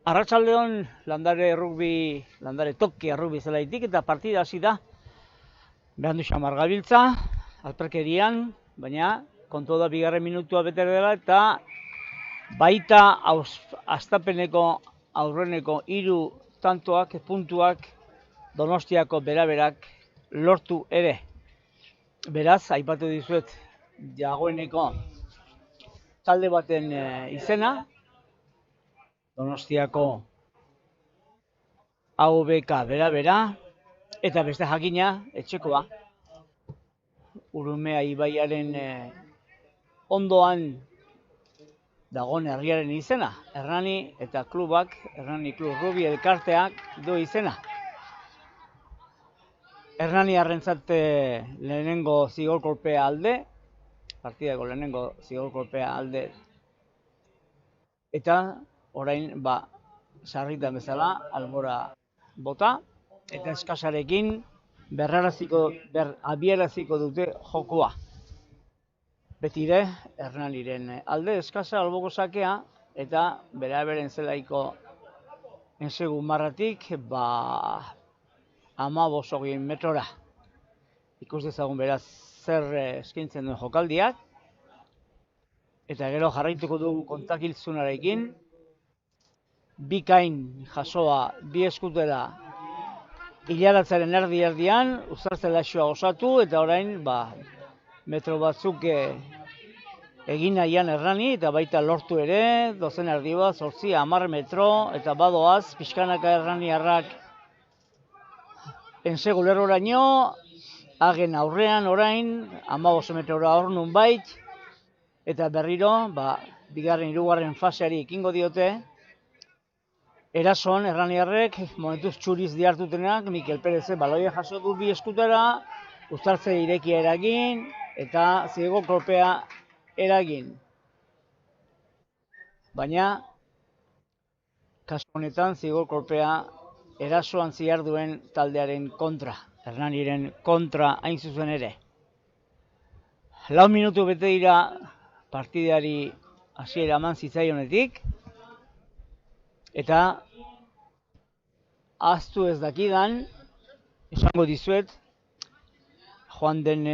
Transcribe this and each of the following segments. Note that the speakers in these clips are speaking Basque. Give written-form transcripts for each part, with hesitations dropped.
Arratsaldeon landare toki errugbi zelaitik eta partida hasi da. Behandu xamar gabiltza, alperkerian, baina kontu da bigarren minutua bete dela eta baita hastapeneko aurreneko 3 tantoak, puntuak Donostiako beraberak lortu ere. Beraz, aipatu dizuet dagoeneko talde baten izena, Donostiako AUBK bera, eta beste jakina etxekoa. Urumea ibaiaren ondoan dagoen herriaren izena, Hernani eta klubak, Hernani Klub Rugbi elkarteak du izena. Hernaniarrentzat lehenengo zigor-kolpea alde, partidako lehenengo zigor-kolpea alde, eta orain sarritan bezala albora bota, eta eskasarekin abieraziko dute jokoa. Betire, Hernaniren alde eskasa alboko sakea, eta beraberen zelaiko ensegu marratik, 15 metrora. Ikus dezagun beraz zer eskaintzen duen jokaldiak, eta gero jarraituko dugu kontakiltzunarekin, bikain jasoa bi eskutera hilaratzaren erdi-erdian, uzartze laxoa osatu, eta orain metro batzuk egin nahian Hernani, eta baita lortu ere, dozen erdi bat, 10 metro, eta badoaz, pixkanaka Hernaniarrak ensegu lerroraino, hagen aurrean orain, 15 metrora hor nunbait, eta berriro, bigarren, hirugarren faseari ekingo diote, erason Hernaniarrek, momentuz txuriz dihartutenak, Mikel Perez baloia jaso du bi eskutara, uztartze irekia eragin, eta zigor kolpea eragin. Baina, kasu honetan zigor kolpea erasoan ziharduen taldearen kontra, Hernaniren kontra hain zuzen ere. 4 minutu bete dira partidari hasiera eman zitzaionetik, eta ahaztu ez dakidan, esango dizuet, joan den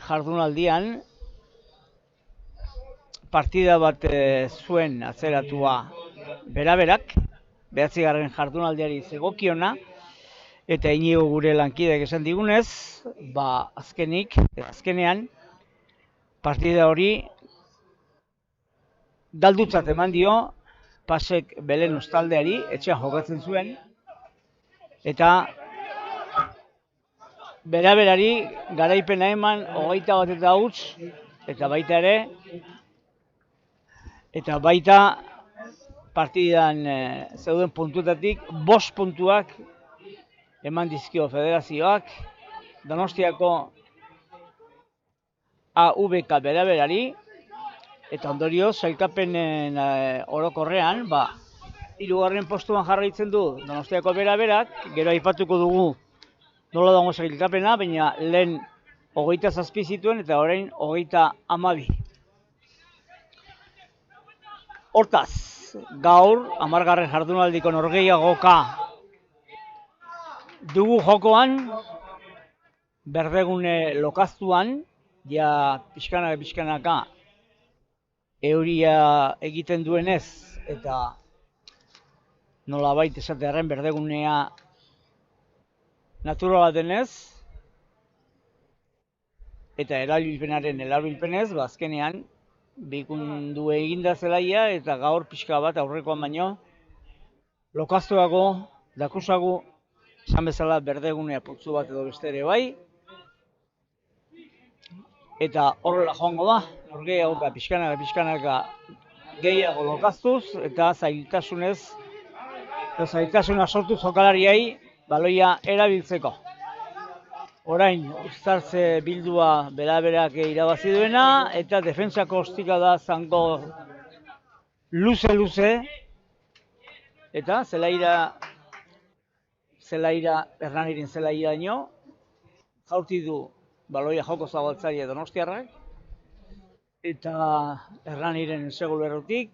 jardunaldian, partida bat zuen atzeratua beraberak, 9. jardunaldiari zegokiona, eta Inigo gure lankideak esan digunez, azkenean, partida hori galdutzat eman dio, Pasek Belen taldeari, etxean jokatzen zuen, eta beraberari garaipena eman 21 eta huts, eta baita ere, eta baita partidan zeuden puntuetatik 5 puntuak eman dizkio federazioak, Donostiako AUBK beraberari, eta ondorio, sailkapenen orokorrean, 3. postuan jarraitzen du Donostiako beraberak, gero aipatuko dugu nola dago sailkapena, baina lehen 27 zituen eta orain 32. Hortaz, gaur, 10. jardunaldiko norgehiagoka dugu jokoan, Berdegune lokaztuan, pixkanaka euria egiten duenez, eta nolabait esatearren berdegunea naturala denez, eta erabilpenez, azkenean, bikundu eginda zelaia, eta gaur pixka bat aurrekoan baino, lokaztuago, dakusagu, esan bezala berdegunea putzu bat edo beste ere bai, eta horrela joango da, norgehiagoka pixkanaka gehiago lokaztuz, eta zailtasuna sortu jokalariei baloia erabiltzeko. Orain, uztartze bildua beraberak irabazi duena, eta defentsako ostikada zango luze, eta zelaira Hernaniren zelairaino, jaurti du baloia joko zabaltzaile Donostiarrak, eta Hernaniren ensegu lerrotik,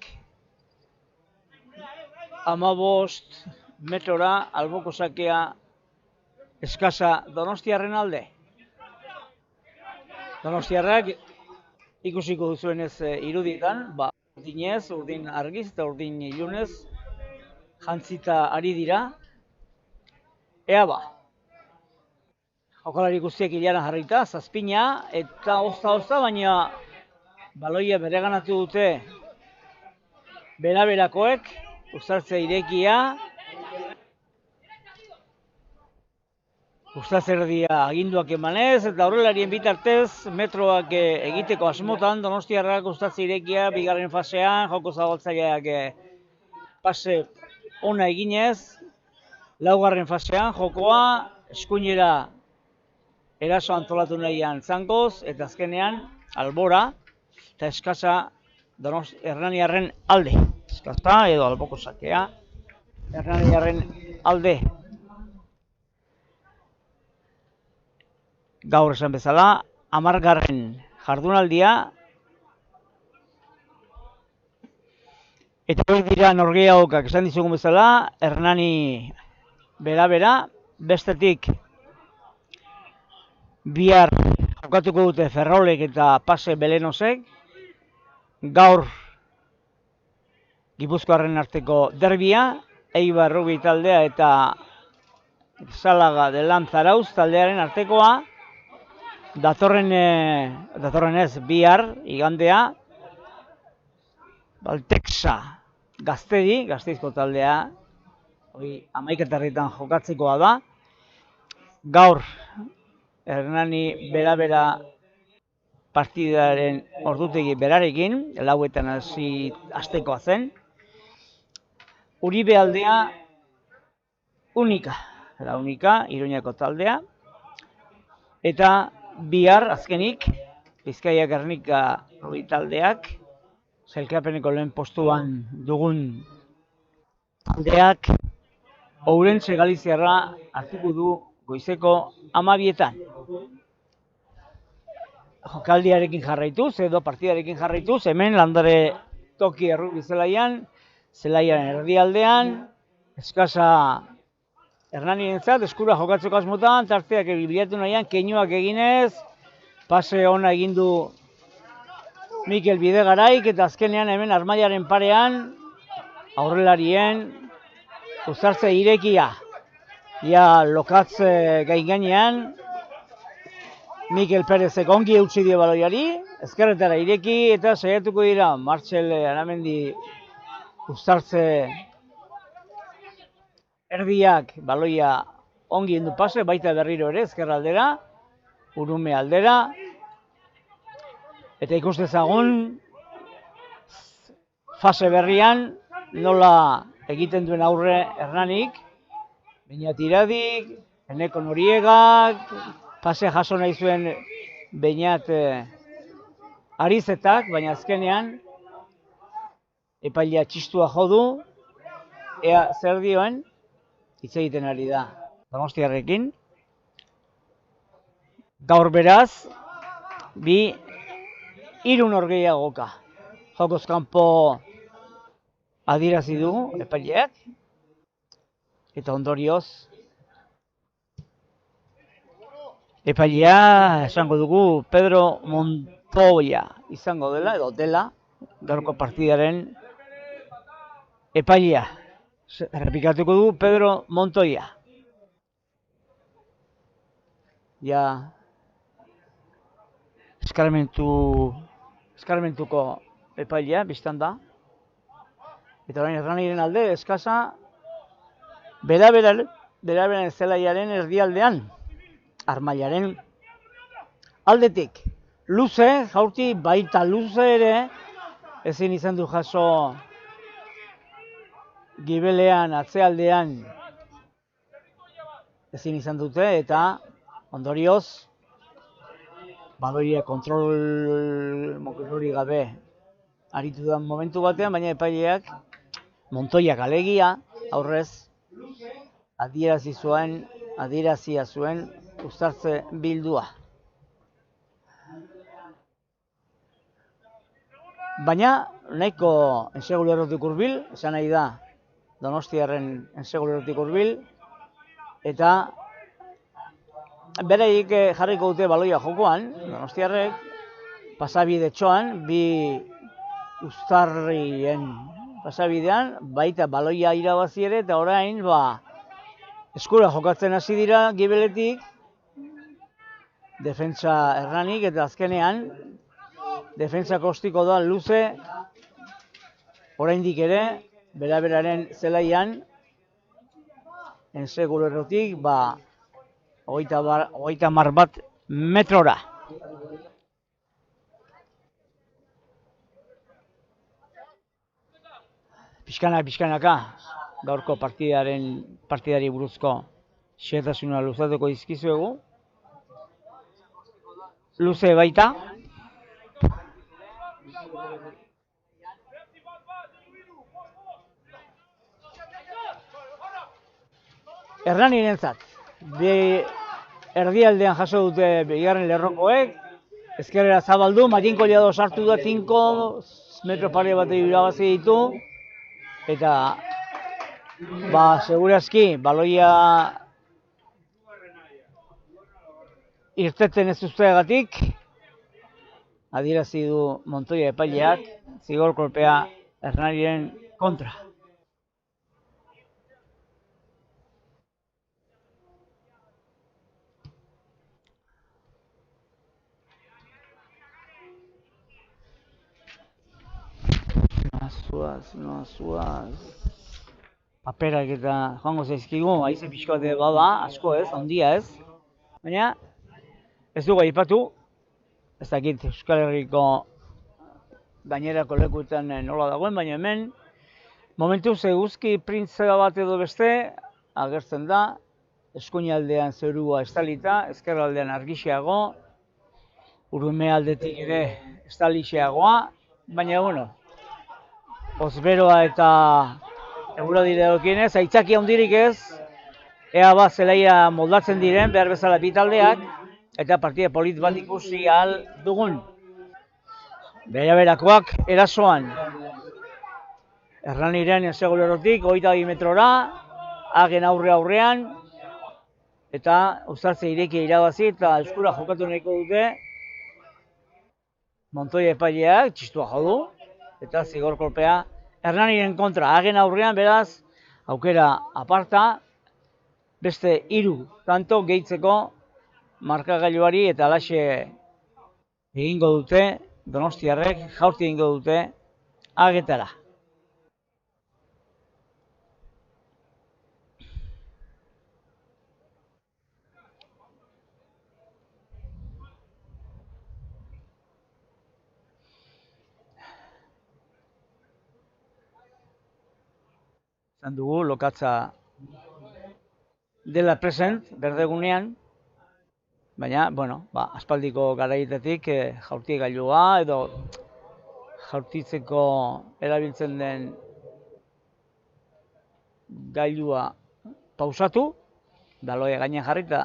15 metrora alboko sakea eskasa Donostiarren alde. Donostiarrak ikusiko duzuenez irudietan, urdinez, urdin argiz eta urdin ilunez jantzita ari dira. Ea jokalari guztiek ilaran jarrita, zazpina eta ozta, baina baloia bereganatu dute beraberakoek, uztartze irekia, uztartze erdia aginduak emanez, eta aurrelarien bitartez metroak egiteko asmotan, Donostiarrak uztartze irekia, bigarren fasean, joko zabaltzaileak pase ona eginez, laugarren fasean, jokoa eskuinera eraso antolatu nahian zangoz, eta azkenean albora, eta eskasa Hernaniarren alde. Eskasa edo alboko sakea Hernaniarren alde. Gaur esan bezala, 10. jardunaldia. Eta hori dira norgehiagokak esan dizugun bezala, Hernani bera, bestetik bihar jokatuko dute Ferrolek eta Pase Belenosek. Gaur Gipuzkoarren arteko derbia, Eibar Rugby taldea eta Salaga de Lanzarauz taldearen artekoa. Datorren ez, bihar, igandea, Balteksa Gazteizko taldea, 11:00 jokatzekoa da. Gaur, Hernani bera partidaren ordutegi berarekin, 4:00 hastekoa zen. Uribe aldea, Unika, Iruñako taldea. Eta bihar, azkenik, Bizkaia Gernika taldeak, sailkapeneko lehen postuan dugun taldeak, Ourense Galiziarra hartuko du goizeko 12:00. Jokaldiarekin jarraituz edo partidarekin jarraituz, hemen Landare Toki Errugbi zelaian, zelaiaren erdialdean, eskasa Hernanientzat eskura jokatzeko asmotan, tarteak bilatu nahian, keinuak eginez, pase ona egin du Mikel Bidegaraik, eta azkenean hemen Armailaren parean, aurrelarien uztartze irekia. Ja lokatz gainean, Mikel Perezek ongi eutsi dio baloiari, ezkerretara ireki eta saiatuko dira Martxel Aramendi uztartze erdiak baloia ongi endu pase, baita berriro ere ezkerraldera, Urume aldera, eta ikus dezagun fase berrian nola egiten duen aurre Hernanik, Beñat Iradik, Eneko Noriegak, pase jaso nahi zuen Beñat Arizetak, baina azkenean epailea txistua jodu, ea zer dioen, hitz egiten ari da Donostiarrekin. Gaur beraz, 3 norgehiagoka jokoz kanpo adierazi du epaileak, eta ondorioz epailea esango dugu Pedro Montoya izango dela, edo dela, gaurko partidaren epailea. Errepikatuko du Pedro Montoya. Ja eskarmentuko epailea biztan da. Eta orain Hernaniren alde eskasa beraberen zelaiaren erdialdean, Armailaren aldetik. Luze, jaurti baita luze ere, ezin izan du jaso gibelean, atzealdean ezin izan dute, eta ondorioz baloia kontrol gabe aritu da momentu batean, baina epaileak Montoiak alegia aurrez adierazia zuen uztartze bildua. Baina nahiko ensegulerrotik hurbil, esan nahi da Donostiarren ensegulerotik hurbil, eta bereik jarriko dute baloia jokoan, Donostiarrek, pasabide txoan, bi uztarrien pasabidean, baita baloia irabazi ere, eta orain, eskura jokatzen hasi dira gibeletik, defentsa erranik, eta azkenean, defentsa kostiko da luze, oraindik ere, bera-beraren zelaian, ensegulerotik, 30 metrora. Pixkanaka, gaurko partidari buruzko xehetasuna luzatuko dizkizuegu. Luze baita. Erranirentzat, erdialdean jaso dute bigarren lerrokoek, ezkerrera zabaldu, Matin Collado sartu da 5 metro pare bat irabazi ditu, eta segurazki baloia irteten ez usteagatik, adierazi du Montoya epaileak, zigor kolpea Hernaniren kontra. Zuaz. Paperak eta joango zaizkigu, haize pixkoate asko ez, handia ez. Baina, ez dugu aipatu, ez dakit Euskal Herriko gainerako lekuetan nola dagoen, baina hemen, momentuz eguzki printzea bat edo beste, agertzen da, eskuinaldean zerua estalita, ezkerraldean argixeago, Urume aldetik ere estalixeagoa, baina, Ozberoa eta eguraldi dagokienez, aitzaki handirik ez, ea zelaia moldatzen diren, behar bezala bi taldeak, eta partida polit bat ikusi ahal dugun. Bera-berakoak erasoan. Hernaniren ensegulerotik, 22 metrora, hagen aurrean, eta uzartze irekia irabazi eta eskura jokatu nahiko dute, Montoya epaileak txistua jodu, eta zigor kolpea Hernaniren kontra, hagen aurrean, beraz, aukera aparta, beste 3 tanto gehitzeko markagailuari eta alaxe egingo dute, Donostiarrek jaurti egingo dute hagetara. Zan dugu, lokatza dela present, berdegunean, baina, aspaldiko garaietatik jaurtigailua edo jaurtitzeko erabiltzen den gailua pausatu, baloia gainean jarri eta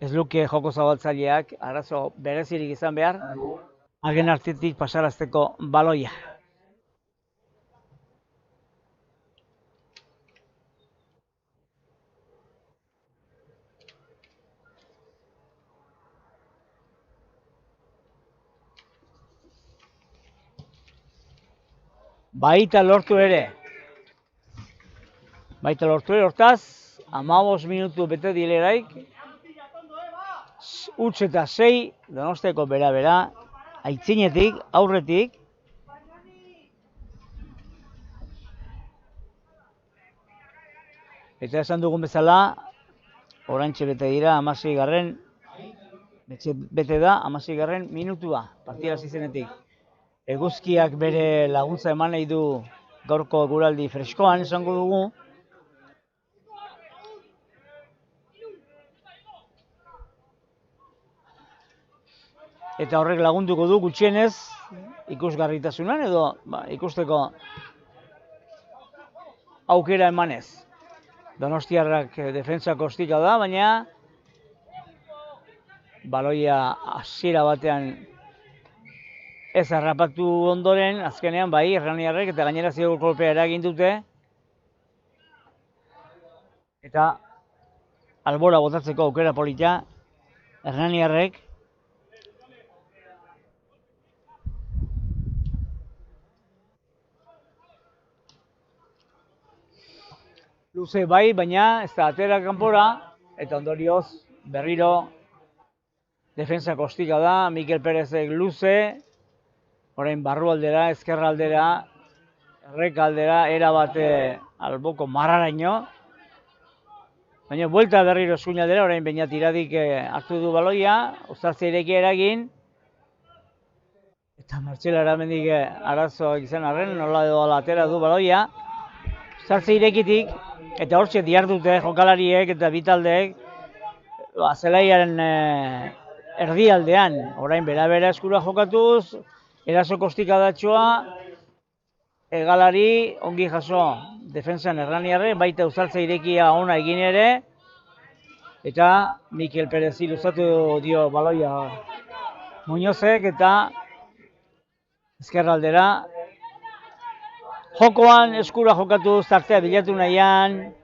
ez luke joko zabaltzaileak arazo berezirik izan behar, hagen artetik pasarazteko baloia. Baita lortu ere, hortaz, 15 minutu bete dileraik, huts eta 6, Donostiako bera-bera, aitzinetik, aurretik, eta esan dugun bezala, oraintxe bete dira 16. Bete da 16. minutua, partida hasi zenetik. Eguzkiak bere laguntza eman nahi du gaurko eguraldi freskoan, esango dugu. Eta horrek lagunduko du gutxienez ikusgarritasunan edo ikusteko aukera emanez. Donostiarrak defentsa kostika da, baina baloia hasiera batean ez harrapatu ondoren, azkenean Hernaniarrek eta gainera zigor kolpea eragin dute. eta albora botatzeko aukera polita, hernaniarrek. Luze bai, baina ez da atera kanpora, eta ondorioz berriro defensa kostika da, Mikel Perezek luze, orain barrualdera, ezkerraldera, errekaldera, erabate alboko marraraino. Baina buelta berriro eskuinaldera, orain Beñat Iradik hartu du baloia, Uztartze Irekia eragin. Eta Martxel Aramendik arazoak izan arren, nola edo atera du baloia. Uztartze Irekitik, eta hortxe dihardute jokalariek eta bitaldeek, zelaiaren erdialdean, orain bera eskura jokatuz, eraso kostikadatxoa, hegalari ongi jaso defensan hernaniarre, baita Uztartze Irekia ona egin ere, eta Mikel Perezi luzatu dio baloia Muñozek, eta ezkerraldera. Jokoan eskura jokatuz tartea bilatu nahian,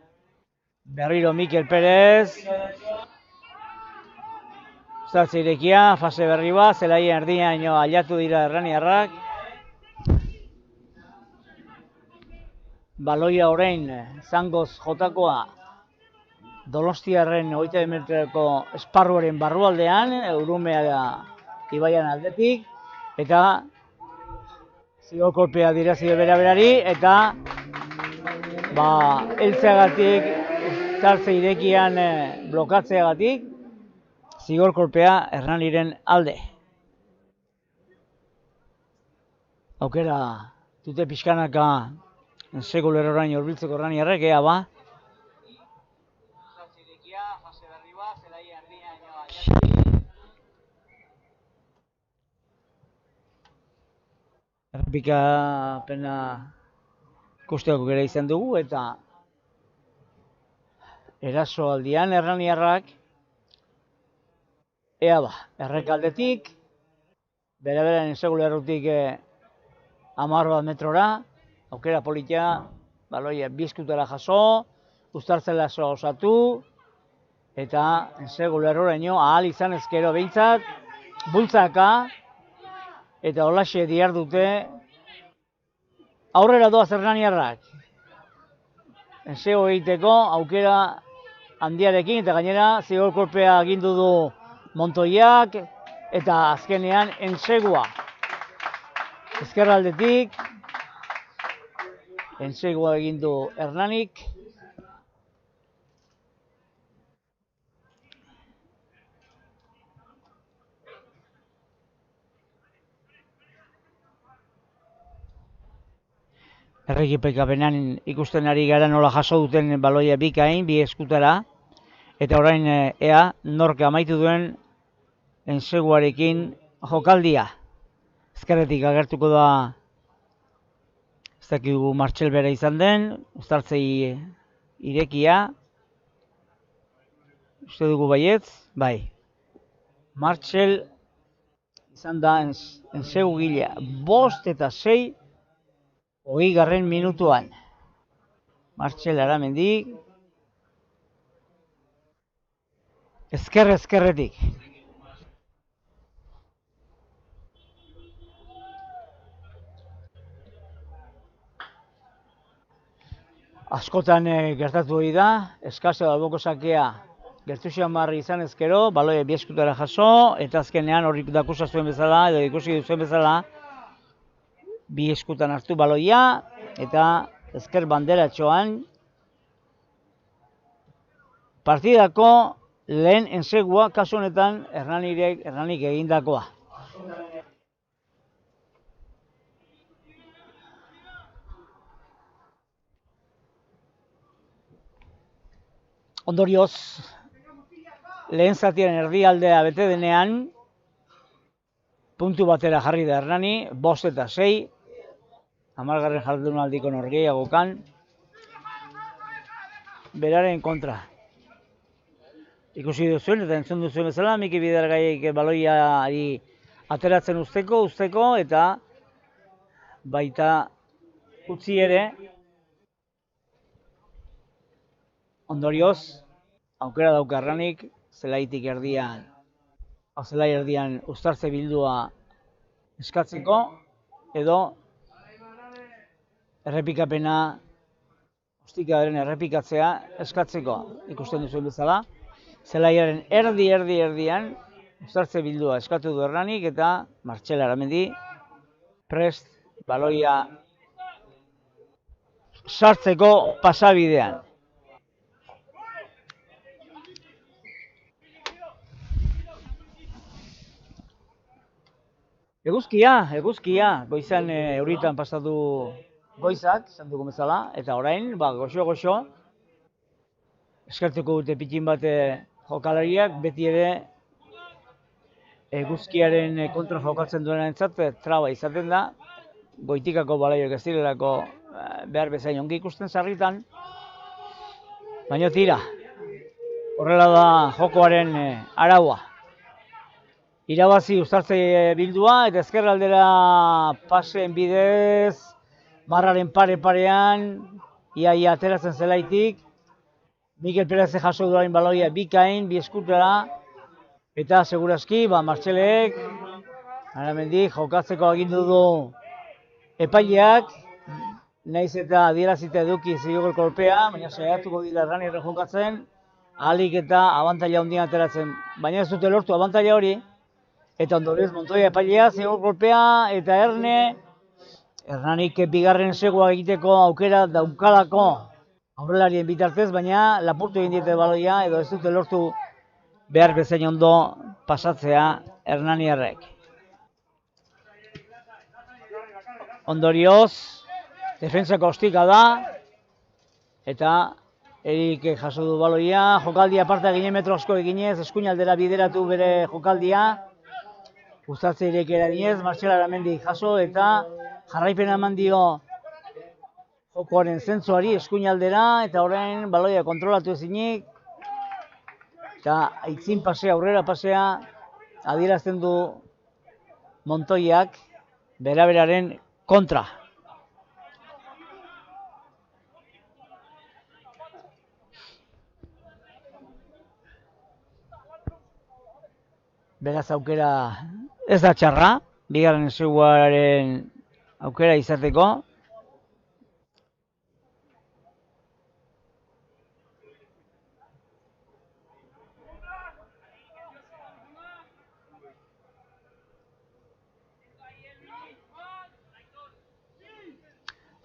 berriro Mikel Perez. Uztartze Irekia, fase berri bat, zelaien erdinaino aliatu dira hernaniarrak. Baloia orain, zangoz jotakoa, Donostiarren 20 metroko esparruaren barrualdean, Urumea ibaian aldetik, eta zigor kolpea dirazi bera-berari, eta heltzeagatik, Uztartze Irekian blokatzeagatik, zigor kolpea Hernaniren alde. Aukera dute pixkanaka segulerorain horbiltzeko hernaniarrek, ea ba. Errepikapena ikusteako gera izan dugu, eta eraso aldian hernaniarrak, ea ba, errekaldetik, bera-beren segulerrutik 10 metrora, aukera politia, baloia bizkutara jaso, Uztartzela osatu, eta segulerroraino ahal izan ezkero behintzat, bultzaka, eta holaxe dihardute aurrera doaz hernaniarrak. Ensego egiteko aukera handiarekin, eta gainera zigor kolpea agindu du Montoiak, eta azkenean ensegua. Ezkerraldetik, ensegua egin du Hernanik. Errekipekapenean ikusten ari gara nola jaso duten baloia bikain, bi eskutara, eta orain ea nork amaitu duen enseguarekin jokaldia. Ezkerretik agertuko da, ez dakigu Martxel bera izan den, Uztartze Irekia, uste dugu baietz, bai. Martxel izan da ensegu gilea, 5 eta 6, 20. minutuan. Martxel Aramendik, ezkerretik. Askotan gertatu hori da, eskaseo alboko sakea gertu xamarri izan ezkero, baloia bi eskutara jaso, eta azkenean horrik dakusa zuen bezala, edo ikusi duzuen bezala, bi eskutan hartu baloia, eta ezker banderatxoan partidako lehen ensegua, kasu honetan Hernanik egindakoa. Ondorioz, lehen zatiaren erdialdea bete denean, puntu batera jarri da Hernani, 5 eta 6, 10. jardunaldiko norgehiagokan, beraren kontra. Ikusi duzuen eta entzun duzuen bezala, Miki Bidergaiek baloiari ateratzen usteko, eta baita utzi ere, Ondorioz, aukera daukarranik, zelaitik erdian, zelai erdian uztartze bildua eskatzeko, edo errepikapena, ostikadaren errepikatzea eskatzeko, ikusten duzuen bezala. Zelaiaren erdian uztartze bildua eskatu du Erranik eta Martxel Aramendi prest baloia sartzeko pasabidean. Eguzkia, goizan euritan pasatu goizak, izan dugu bezala, eta orain, goxo, eskertuko dute pitin bat jokalariak, beti ere eguzkiaren kontra jokatzen duena entzat, traba izaten da, goitikako balaiok ez direlako behar bezain ongi ikusten sarritan, baina tira, horrela da jokoaren araua. Irabazi uztartze bildua eta ezkerraldera paseen bidez, marraren pare-parean, ia ateratzen zelaitik, Mikel Perez jaso duain baloia bikain, bi eskutara, eta segurazki, Martxelek, Aramendi jokatzeko agindu du epaileak, naiz eta adierazita eduki zigor kolpea, baina saiatuko dira Erranierre jokatzen, ahalik eta abantaila handian ateratzen, baina ez dute lortu abantaila hori, eta ondorioz Montoya epailea, zigor kolpea, eta Erranik bigarren segua egiteko aukera daukalako aurrelarien bitartez, baina lapurtu egin diete baloia, edo ez dute lortu behar bezain ondo pasatzea Hernaniarrek. Ondorioz, defentsako ostika da, eta Erik jaso du baloia, jokaldia aparte ginen metro asko eginez, eskuinaldera bideratu bere jokaldia, uztartze irekera eginez, Martxel Aramendi jaso eta jarraipena eman dio jokoaren zentzuari eskuinaldera, eta orain baloia kontrolatu ezinik, eta aitzin pasea, aurrera pasea, adierazten du Montoiak beraberaren kontra. Beraz aukera ez da txarra, bigarren seguaren aukera izateko.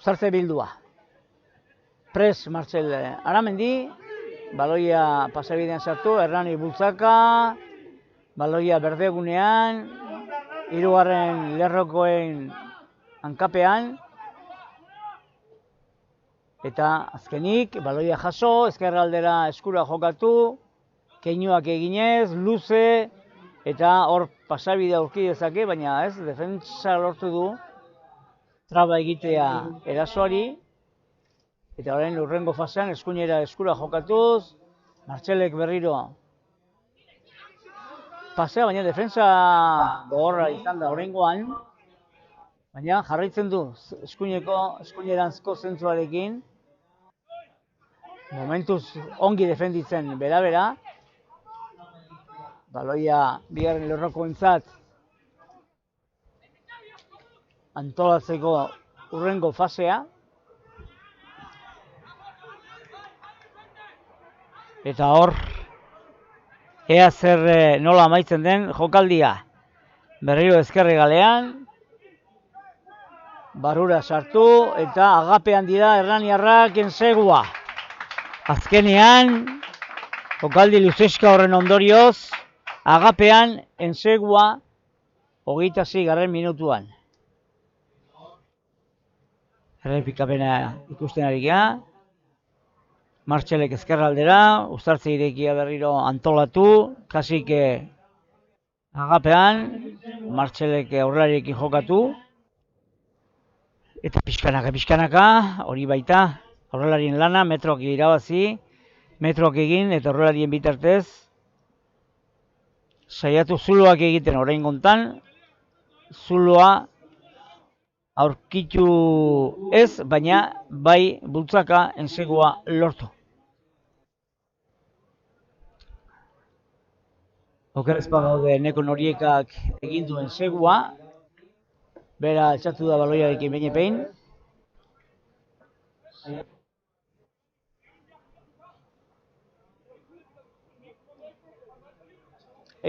Uztartze bildua. Pres Martxel Aramendi, baloia pasabidean sartu, Errani bultzaka, baloia berdegunean, hirugarren lerrokoen hankapean, eta azkenik baloia jaso, ezkerraldera eskura jokatu, keinuak eginez, luze, eta hor pasabidea aurki dezake, baina ez, defentsa lortu du, traba egitea erasoari, eta orain urrengo fasean eskuinera eskura jokatuz, Martxelek berriro pasea, baina defensa gogorra izan da oraingoan, baina jarraitzen du eskuineranzko zentzuarekin, momentuz ongi defenditzen bera, baloia bigarren lerrokoentzat antolatzeko urrengo fasea, eta hor ea zer nola amaitzen den jokaldia. Berriro ezkerri galean, barrura sartu eta agapean dira Hernaniarrak ensegua. Azkenean, jokaldi luzeska horren ondorioz, agapean ensegua 26. minutuan. Errepikapena ikusten ari gara. Martxelek ezkerraldera, uztartze irekia berriro antolatu, kasik agapean, Martxelek aurrelariekin jokatu, eta pixkanaka, hori baita, aurrelarien lana, metroak irabazi, metroak egin, eta aurrelarien bitartez, saiatu zuloak egiten orain gontan, zuloa aurkitu ez, baina bai bultzaka ensegua lortu. Oker ez bagaude Eneko Noriekak egin duen segua, bera altxatu da baloiarekin behin epein.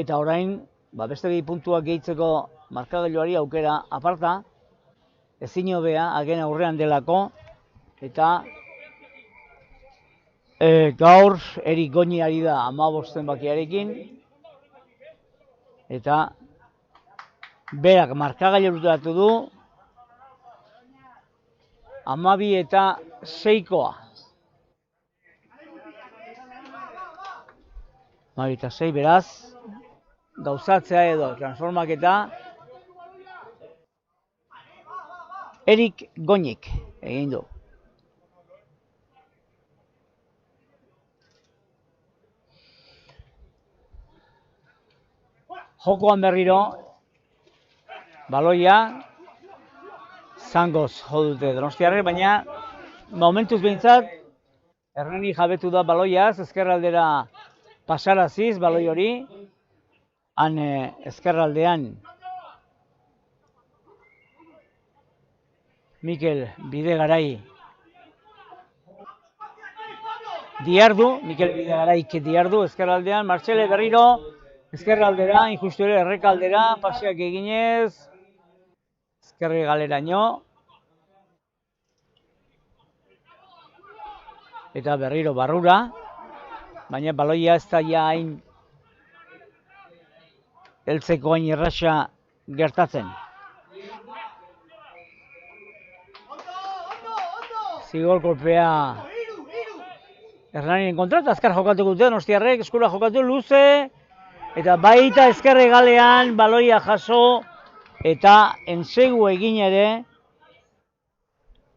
Eta orain, beste bi puntuak gehitzeko markagailuari aukera aparta, ezin hobea hagen aurrean delako, eta gaur Erik Goñi ari da 15 zenbakiarekin, eta berak markagailutaratu du 12 eta 6koa. 12 eta 6 beraz, gauzatzea edo transformaketa Erik Goñik egin du. Jokoan berriro, baloia, zangoz jo dute donostiarrek, baina momentuz behintzat, Hernani jabetu da baloiaz, ezkerraldera pasaraziz baloi hori, han ezkerraldean Mikel Bidegarai diardu ezkerraldean, Martxele berriro ezkerraldera, injustu ere errekaldera, paseak eginez, ezkerre galeraino, eta berriro barrura, baina baloia ez da ja hain heltzeko hain erraxa gertatzen. Zigor kolpea Hernaniren kontra, eta azkar jokatuko dute donostiarrek, eskura jokatu luze, eta baita ezkerre galean baloia jaso, eta ensegu egin ere,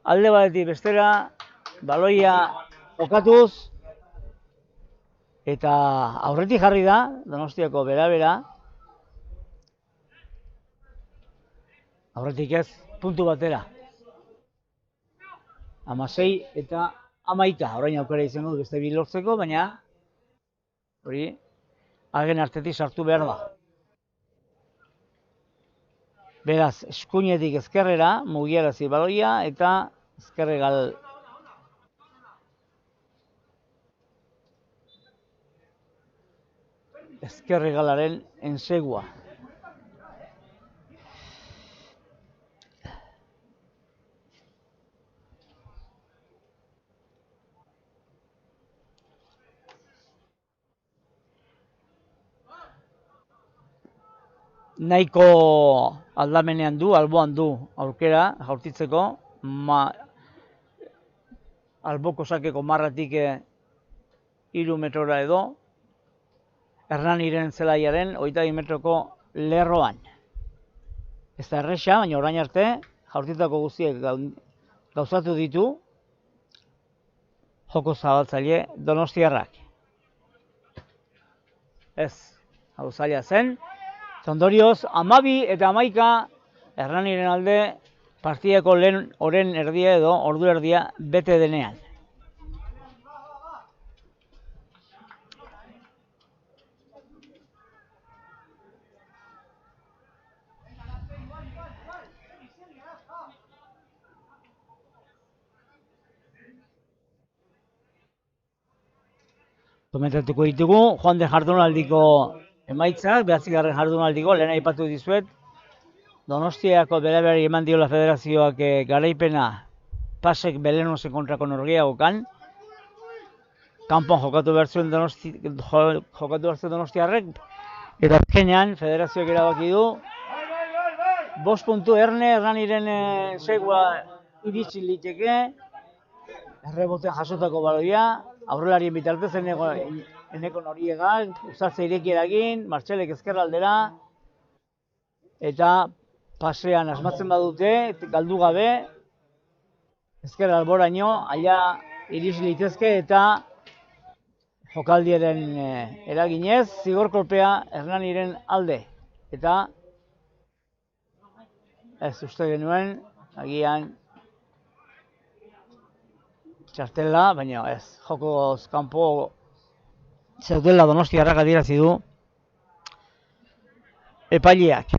alde batetik bestera, baloia jokatuz, eta aurretik jarri da, Donostiako bera-bera, aurretik ez, puntu batera. 16 eta 11, orain aukera izango du beste bi lortzeko, baina hori hagen artetik sartu behar da. Beraz, eskuinetik ezkerrera, mugiarazi baloia, eta ezkerregal ezkerregalaren ensegua. Nahiko aldamenean du, alboan du aukera jaurtitzeko, alboko sakeko marratik 3 metrora edo, Hernaniren zelaiaren 22 metroko lerroan. Ez da erresa, baina orain arte jaurtitako guztiek gauzatu ditu joko zabaltzaile donostiarrak. Ez, hau zaila zen. Ondorioz, 12 eta 11 Hernaniren alde partidako lehen oren erdia edo ordu erdia bete denean. Komentatuko ditugu, joan den jardunaldiko emaitzak, 9. jardunaldiko, lehen aipatu dizuet, Donostiako bere eman diola federazioak garaipena Pasek Belenosen kontrako norgeagokan, kanpon jokatu behar zuen Donostiarrek, eta azkenean federazioak erabaki du, 5 puntu Hernaniren segua iritsi liteke, errebotean jasotako baloia, aurrelarien bitartez Eneko Noriegak, uzatze irekierakin, Martxelek ezkerraldera, eta pasean asmatzen badute, galdu gabe, ezker alboraino, aia iris litezke eta jokaldiaren eraginez, zigor kolpea Hernaniren alde. Eta ez uste genuen, agian txartela, baina ez, jokoz kanpo zeudela Donostiarrak adierazi du epaileak.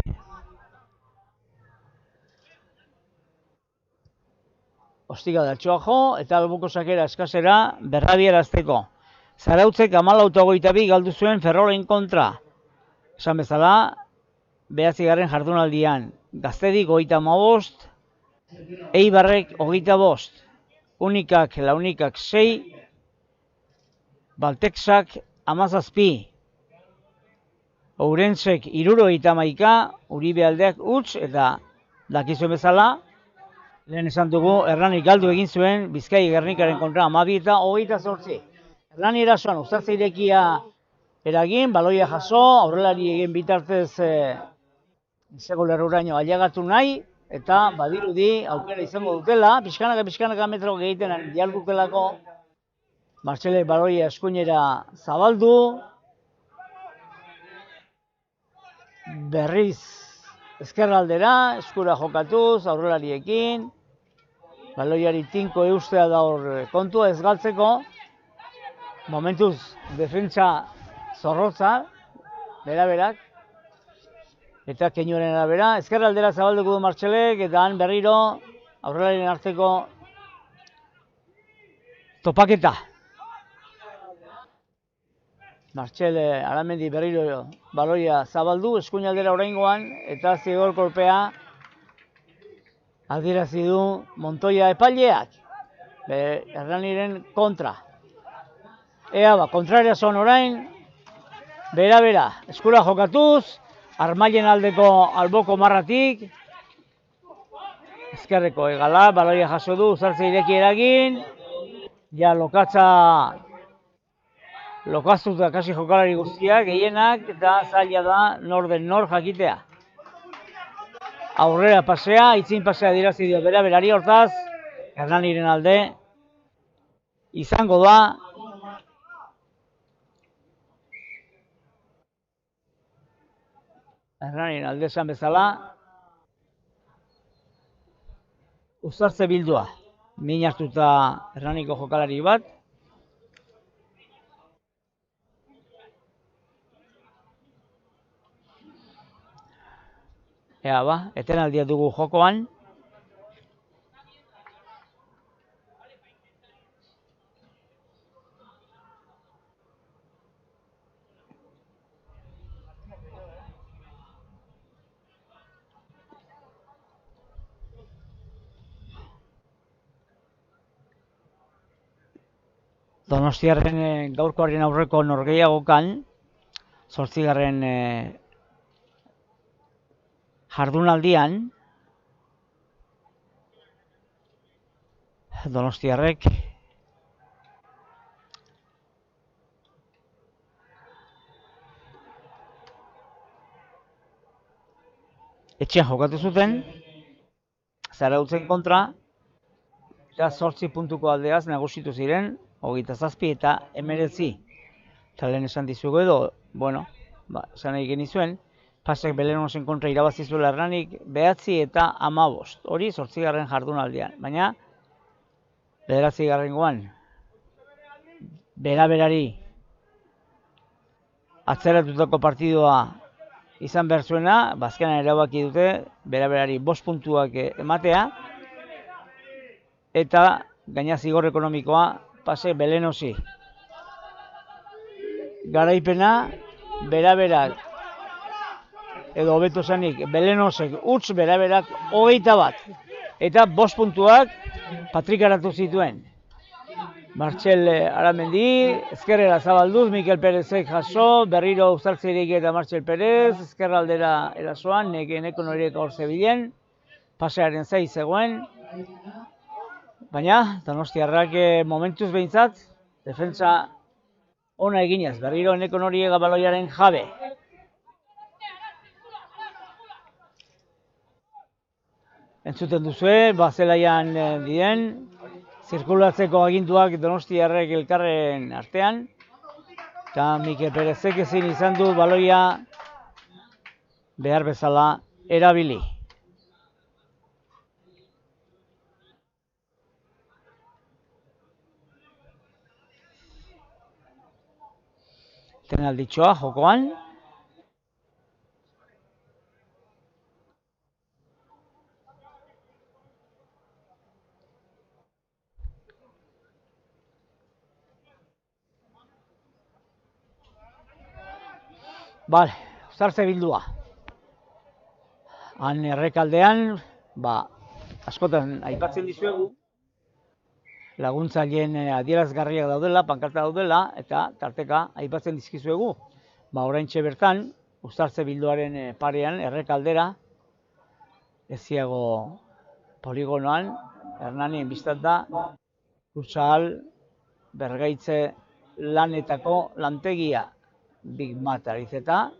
Ostiga datxoa jo eta albuko sakera eskasera berrabierazteko. Zarautzek 14:22 galdu zuen Ferrolen kontra. Esan bezala, 9. jardunaldian. Gaztedik 35, Eibarrek 25, Unikak, Launikak 6, Balteksak 17, Ourentzek 71, Uribe aldeak utz eta dakizuen bezala, lehen esan dugu, Erranik galdu egin zuen Bizkai Gernikaren kontra 12 eta 28. Errani erasoan uztartze irekia eragin, baloia jaso, aurrelari egin bitartez izego lerruraino ailegatu nahi, eta badirudi aukera izango dutela, pixkanaka metro egiten dialdutelako, Martxelek baloia eskuinera zabaldu, berriz ezkerraldera, eskura jokatuz, aurrelariekin, baloiari tinko eustea da hor kontua ez galtzeko, momentuz defentsa zorrotza, beraberak, eta keinuaren arabera, ezkerraldera zabalduko du Martxelek, eta han berriro aurrelarien arteko topaketa. Martxel Aramendi berriro baloia zabaldu, eskuinaldera oraingoan, eta zigor kolpea adierazi du Montoya epaileak, Erraniren kontra. Ea kontraria zon orain, bera, eskura jokatuz, Armailen aldeko alboko marratik, ezkerreko egala, baloia jaso du, uzartze ireki eragin, ja lokaztuta kasi jokalari guztiak, gehienak, eta zaila da nor den nor jakitea. Aurrera pasea, itzin pasea dirazi dio berari hortaz, Hernaniren alde, izango da, Hernaniren alde esan bezala, uztartze bildua, min hartuta Hernaniko jokalari bat, ea etenaldia dugu jokoan. Donostiarren gaurkoaren aurreko norgehiagokan, 8. jardunaldian, Donostiarrek etxean jokatu zuten, Zarautzen kontra, eta 8 puntuko aldeaz nagusitu ziren, 27 eta 19. Eta lehen esan dizugu edo, esan nahi genizuen, Pasek Belenosen kontra irabazi zuela Erranik 9 eta 15. Hori 8. jardunaldian. Baina, 9. berari atzeratutako partidua izan behar zuena, bazkenan erabaki dute berari 5 puntuak ematea, eta gaina zigor ekonomikoa Pasek Belenosi. Garaipena, beraberak, edo hobeto zanik, Belenosek utz beraberak 21. Eta 5 puntuak patrikaratu zituen. Martxel Aramendi, ezkerrera zabalduz, Mikel Perezek jaso, berriro uztartze ireki eta Martxel Perez, ezkerraldera erasoan, neko noriek hor zebilen, pasearen 6 zegoen. Baina, Donostiarrak momentuz behintzat, defentsa ona eginez, berriro neko noriega baloiaren jabe. Entzuten duzue, Bazelaian diren, zirkulatzeko aginduak Donostiarrek elkarren artean, eta Mikel Perezek ezin izan du baloia behar bezala erabili. Tenalditxoa jokoan. Bale, Uztartze bildua. Han errekaldean, askotan aipatzen dizuegu, laguntzaileen adierazgarriak daudela, pankarta daudela, eta tarteka aipatzen dizkizuegu. Oraintxe bertan, Uztartze bilduaren parean, errekaldera, Eziago poligonoan, Hernanien biztat da, Kutsahal bergaitze lanetako lantegia Big Mat Arizeta,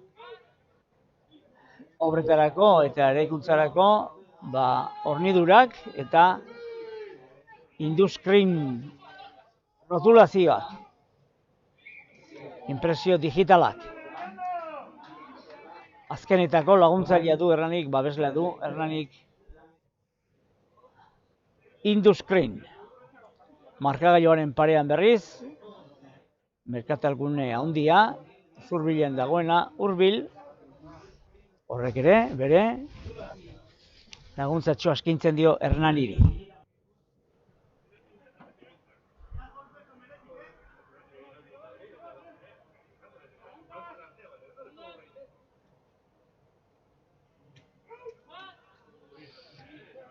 obretarako eta eraikuntzarako hornidurak eta induskrin rotulazioak, impresio digitalak. Azkenetako laguntzailea du Hernanik, babeslea du Hernanik Induskrin. Markagailuaren parean berriz, merkatalgune handia, Zurbilen dagoena, hurbil, horrek ere, bere, laguntzatxo askintzen dio Hernaniri.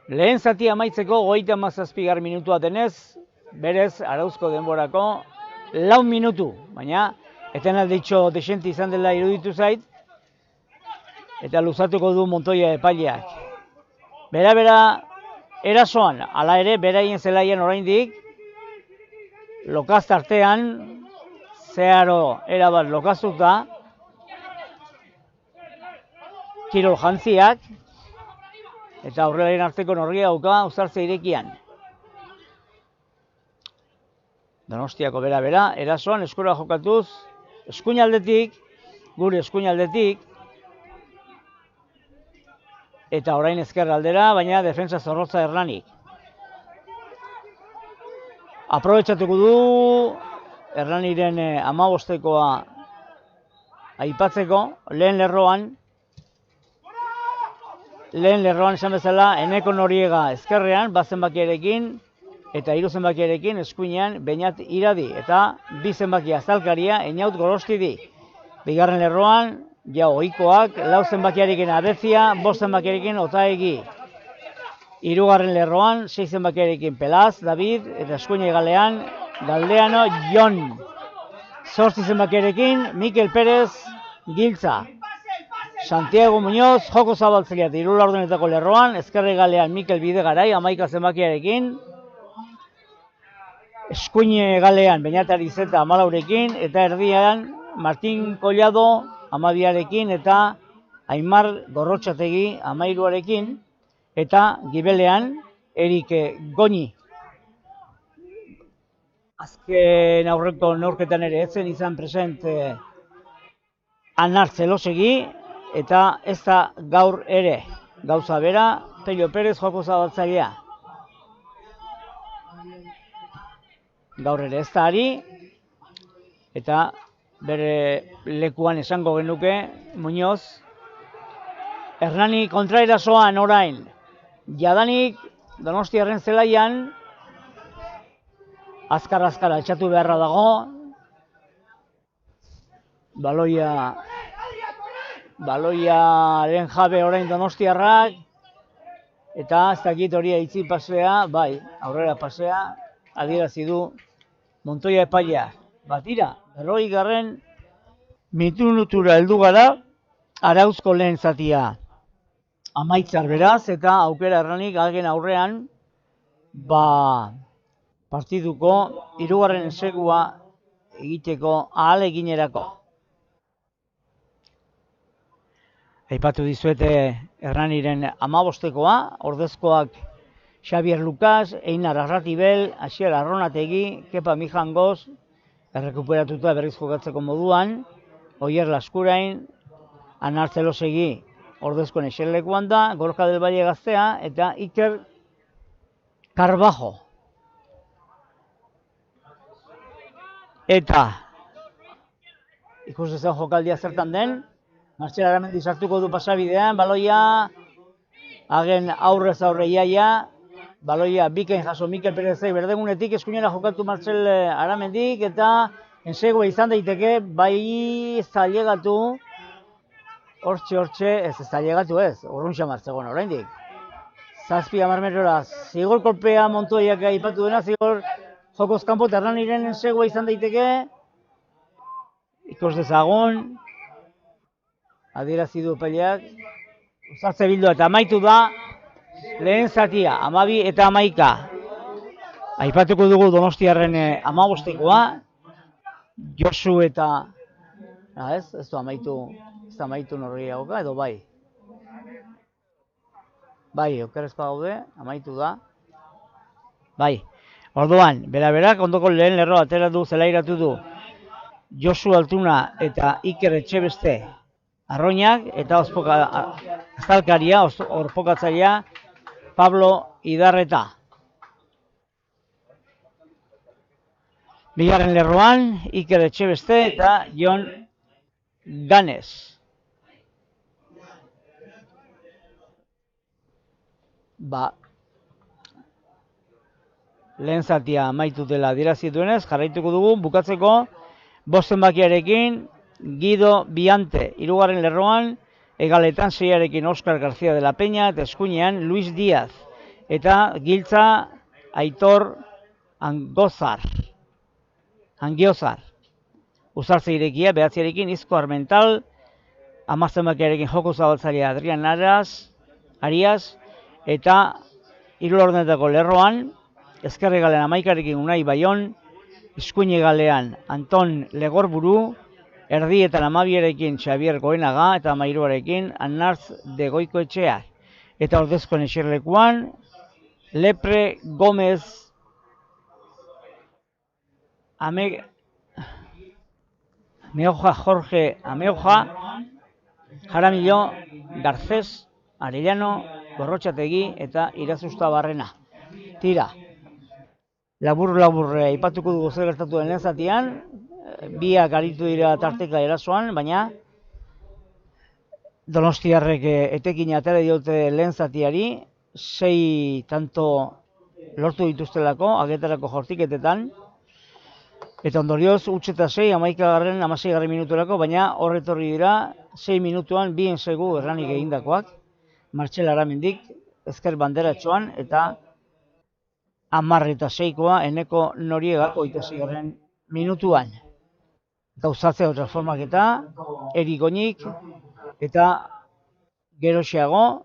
Lehen zati amaitzeko 37 minutua denez, berez arauzko denborako 4 minutu, baina eten alditxo desenti izan dela iruditu zait, eta luzatuko du Montoya epaileak. Bera, erasoan, hala ere, beraien zelaian oraindik, lokaz tartean, zeharo erabat lokaztuta, kirol jantziak, eta aurrelaren arteko norgia dauka Uztartze irekian. Donostiako bera, erasoan eskura jokatuz, eskuinaldetik, gure eskuinaldetik, eta orain ezker aldera, baina defensa zorrotza Hernanik. Aprobetxatuko du Hernaniren 15koa aipatzeko, lehen lerroan esan bezala, Eneko Noriega ezkerrean, bat zenbakiarekin, eta 3 zenbakiarekin eskuinean Beñat Iradi, eta 2 zenbaki azalkaria Einaut Gorostidi. Bigarren lerroan, ohikoak, 4 zenbakiarekin Abezia, 5 zenbakiarekin Otaegi. 3. lerroan, 6 zenbakiarekin Pelaz, David, eta eskuine galean, Galdeano, Jon. 8 zenbakiarekin Mikel Perez, Giltza. Santiago Muñoz, joko zabaltzailea, 3 laurdenetako lerroan, ezkerre galean Mikel Bidegarai, 11 zenbakiarekin, eskuine galean Beñat Arizeta 14rekin, eta erdian Martin Collado 12rekin, eta Aimar Gorrotxategi 13rekin, eta gibelean Erik Goñi. Azken aurreko neurketan ere etzen izan present Anar Zelosegi, eta ez da gaur ere, gauza bera, Pello Perez joko zabaltzailea. Gaur ere ez da ari, eta bere lekuan esango genuke, Muñoz, Hernani kontraerasoan orain, jadanik Donostiarren zelaian, azkar altxatu beharra dago, baloiaren jabe orain Donostiarrak, eta ez dakit hori aitzi pasea, aurrera pasea, adierazi du Montoya epailea. Batira, 40. minutura heldu gara, arauzko lehen zatia amaitzar beraz, eta aukera Hernanik hagen aurrean, partiduko 3. segua egiteko ahaleginerako. Aipatu dizuete Hernaniren 15koa, ordezkoak Xavier Lucas, Einar Arratibel, Asier Arronategi, Kepa Mijangoz, errekuperatuta berriz jokatzeko moduan, Oier Laskurain, Anar Zelosegi ordezkoen eserlekuan da, Gorka del Valle gaztea, eta Iker Carbajo. Eta ikus dezan jokaldia zertan den, Martxel Aramendi sartuko du pasabidean, baloia hagen aurrez aurre iaia, baloia bikain jaso Mikel Perezek berdegunetik eskuinera jokatu Martxel Aramendik, eta ensegua izan daiteke, bai zailegatu hortxe, ez da llegatu ez, urrun xamar zegoen oraindik. 7-10 metrora, zigor kolpea Montoiak aipatu dena, zigor jokoz kanpo eta Hernaniren segua izan daiteke. Ikus dezagun, adierazi du epaileak, uzartze bildua eta amaitu da lehen zatia, 12 eta 11. Aipatuko dugu Donostiarren 15-koa, Josu eta... ez du amaitu norgehiagoka, edo bai. Bai, okerrezkoa gaude, amaitu da. Bai, orduan, bera-berak ondoko lehen lerroa atera du, zelairatu du Josu Altuna eta Iker Etxebeste Arroinak, eta azalkaria, orpokatzailea Pablo Idarreta. Bigarren lerroan, Iker Etxebeste eta Jon Ganes. Lehen zatia amaitu dela adierazi duenez, jarraituko dugu, bukatzeko bostenbakiarekin Guido Biante, hirugarren lerroan, egaletan 6arekin Oscar García de la Peña, eta eskuinean Luis Díaz, eta giltza Aitor Angiozar. Uzartze irekia, 9arekin Izko Armental, 10bakiarekin joko zabaltzailea Adrian Arias, eta hirugarrenetako lerroan, ezkerre galean 11arekin Unai Baion, eskuine galean Anton Legorburu, erdietan 12arekin Xavier Goenaga, eta 13arekin Anartz de Goikoetxea. Eta ordezkoen eserlekuan, Lepre Gómez Jorge Ameoja, Jaramillo, Garcés, Arellano, Gorrotxategi eta Irazusta Barrena. Tira, labur aipatuko dugu zer gertatu den lehen zatian, biak aritu dira tarteka erasoan, baina Donostiarrek etekin atera diote lehen zatiari, 6 tanto lortu dituztelako, agetarako jortiketetan, eta ondorioz, utxeta 6, 11-16 minuturako, baina horretorri dira, 6 minutuan, bien segu erranik egindakoak, Martxel Aramendik, ezker banderatxoan, eta 10-6koa Eneko Noriegako 26 minutuan. Gauzatzea transformaketa, Eri Goñik, eta geroxeago,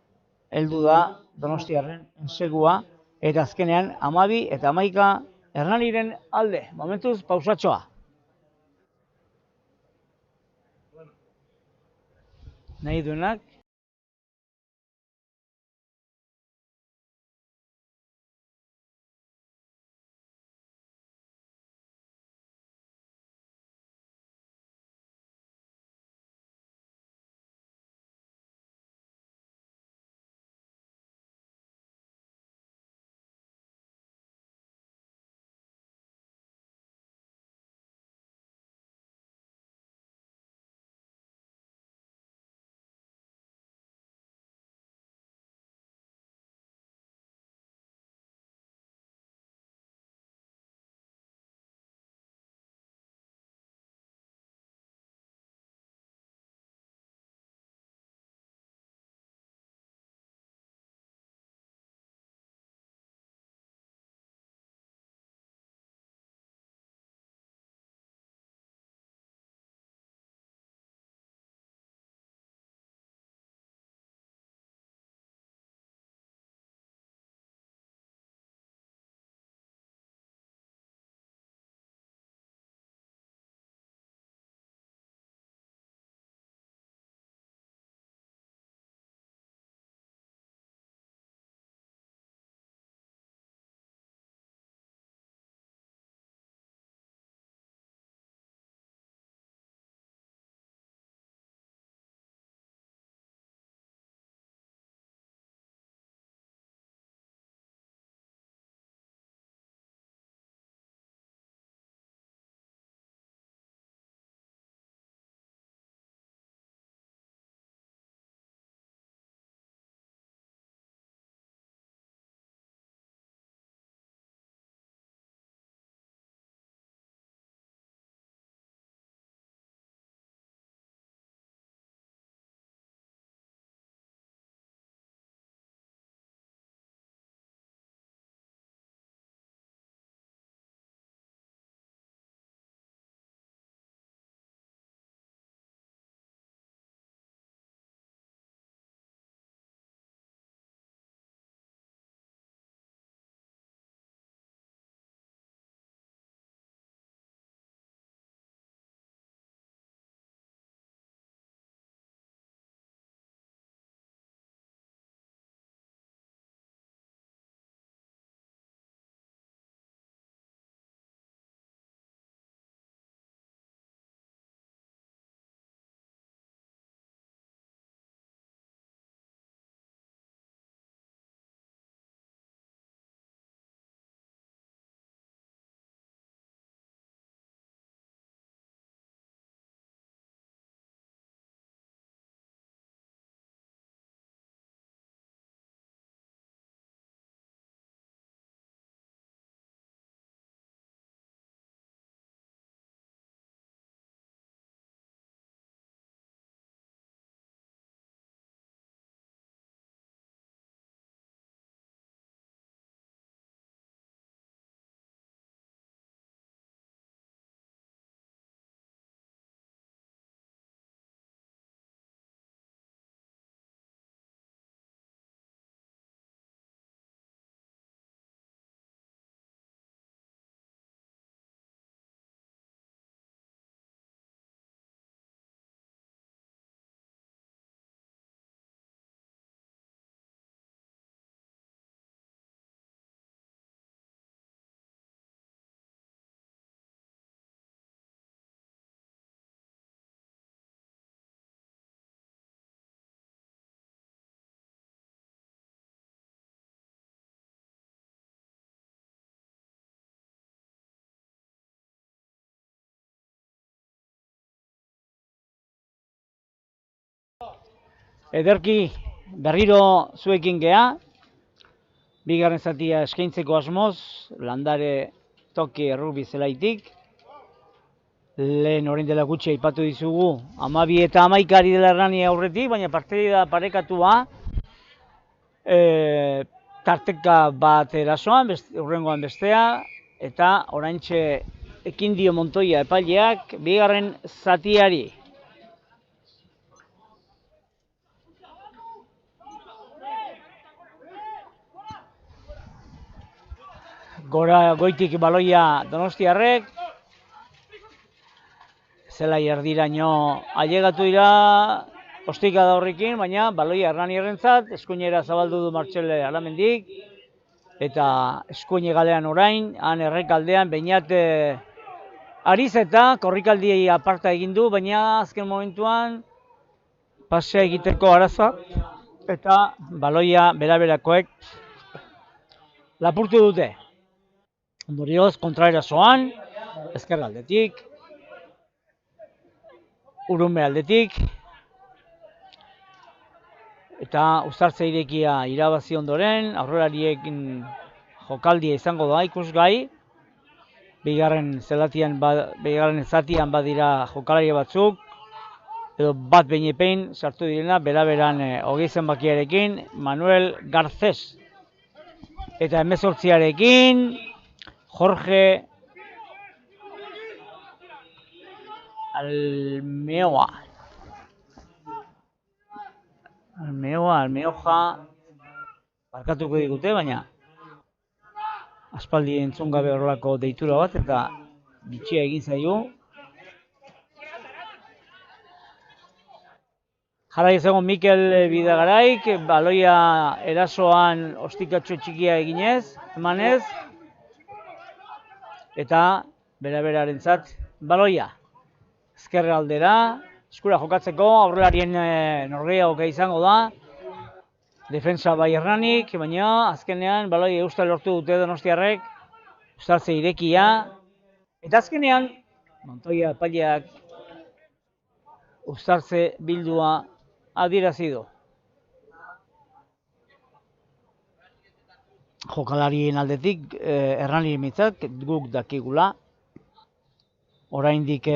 heldu da Donostiarren segua, eta azkenean 12 eta 11 Hernaniren alde. Momentuz, pausatxoa. Nahi duenak. Ederki berriro zuekin gea, bigarren zatia eskaintzeko asmoz, landare toki errugbi zelaitik. Lehen orain dela gutxi aipatu dizugu, 12 eta 11 ari dela errani aurretik, baina partida parekatua, tarteka bat erasoan, hurrengoan bestea, eta oraintxe ekin dio Montoya epaileak bigarren zatiari. Gora goitik baloia donostiarrek, zelai erdiraino ailegatu dira ostikada horrekin, baina baloia Hernanierrentzat, eskuinera zabaldu du Martxele Alamendik, eta eskuine galean orain, han errekaldean Beñat Arizeta korrikaldi aparta egin du, baina azken momentuan pasea egiteko arazoa, eta baloia beraberakoek lapurtu dute. Ondorioz, kontraerasoan, ezker aldetik, Urunbe aldetik, eta Uztartze irekia irabazi ondoren, aurrelariek jokaldia izango da ikusgai, bigarren zatian badira jokalari batzuk, edo bat behinepein sartu direna, beraberan hogei zenbakiarekin, Manuel Garcés. Eta 18arekin, Jorge Almeoja, barkatuko digute, baina aspaldi entzun gabe horrelako deitura bat, eta bitxia egin zaio. Jarrai ezagun Mikel Bidagaraik, baloia erasoan ostikatxo txikia eginez, emanez, eta beraberentzat baloia. Ezkerra aldera, eskura jokatzeko, aurrelarien norgehiagoka izango da, defensa bai Hernanik, baina azkenean baloia eusta lortu dute Donostiarrek, Uztartze irekia, eta azkenean Montoya epaileak Uztartze bildua adierazi du. Jokalarien aldetik, Hernanien mitzat, guk dakigula, oraindik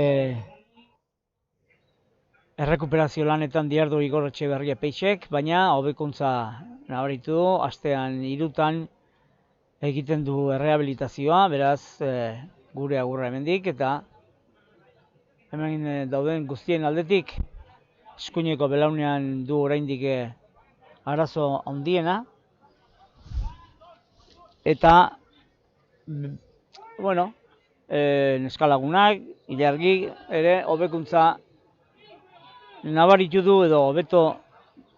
errekuperazio lanetan diardu Igor Etxeberria Peixek, baina hobekuntza nabaritu du, astean 3 egiten du errehabilitazioa, beraz gure agurra hemendik, eta hemen dauden guztien aldetik eskuineko belaunean du oraindik arazo handiena, eta bueno, neskalagunak, ilargi ere hobekuntza nabaritu du edo hobeto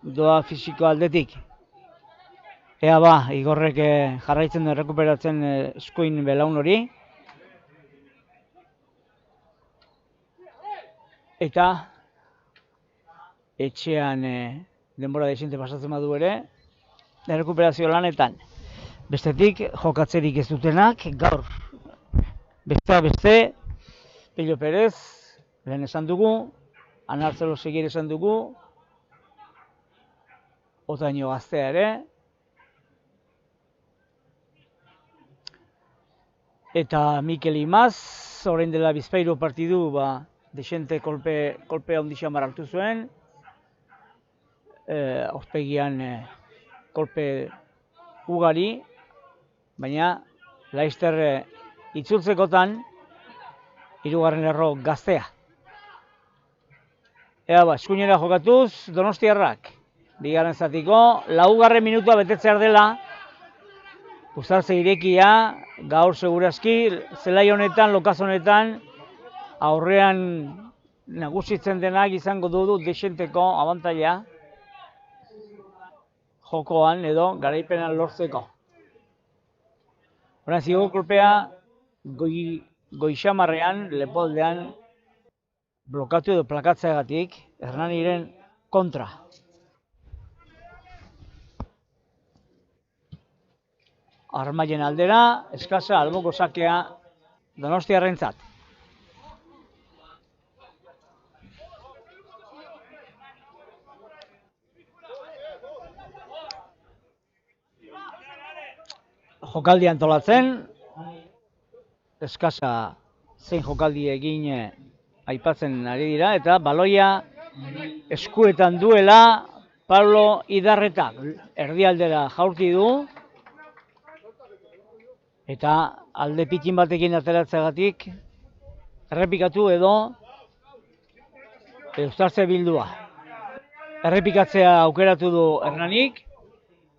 doa fisiko aldetik. Ea ba, Igorrek jarraitzen errekuperatzen eskuin belaun hori. Eta etxean denbora desente pasatzen badu ere, errekuperazio lanetan. Bestetik, jokatzerik ez dutenak, gaur beste, Pello Perez, lehen esan dugu, Anartzelo Segir esan dugu, Otaino Gaztea ere, eta Mikel Imaz, orain dela Bizpahiru partidu, desente kolpe handi xamar hartu zuen, aurpegian kolpe ugari, baina Laister itzultzekotan, 3. erro Gaztea. Ea ba, eskuinera jokatuz, Donostiarrak. Bigarren zatiko, 4. minutua betetzear dela, Uztartze irekia, gaur segurazki, zelai honetan, lokaz honetan, aurrean nagusitzen denak izango du desenteko abantaila, jokoan edo garaipenan lortzeko. Horan zigo kolpea, goixamarrean, lepoldean, blokatu edo plakatzeagatik, Hernaniren kontra. Armaien aldera, eskasa alboko sakea Donostiarrentzat. jokaldi antolatzen, eskasa zein jokaldi egin aipatzen ari dira, eta baloia eskuetan duela Pablo Idarreta erdialdera jaurti du, eta alde pikin batekin ateratzeagatik errepikatu edo uztartze bildua. Errepikatzea aukeratu du Hernanik,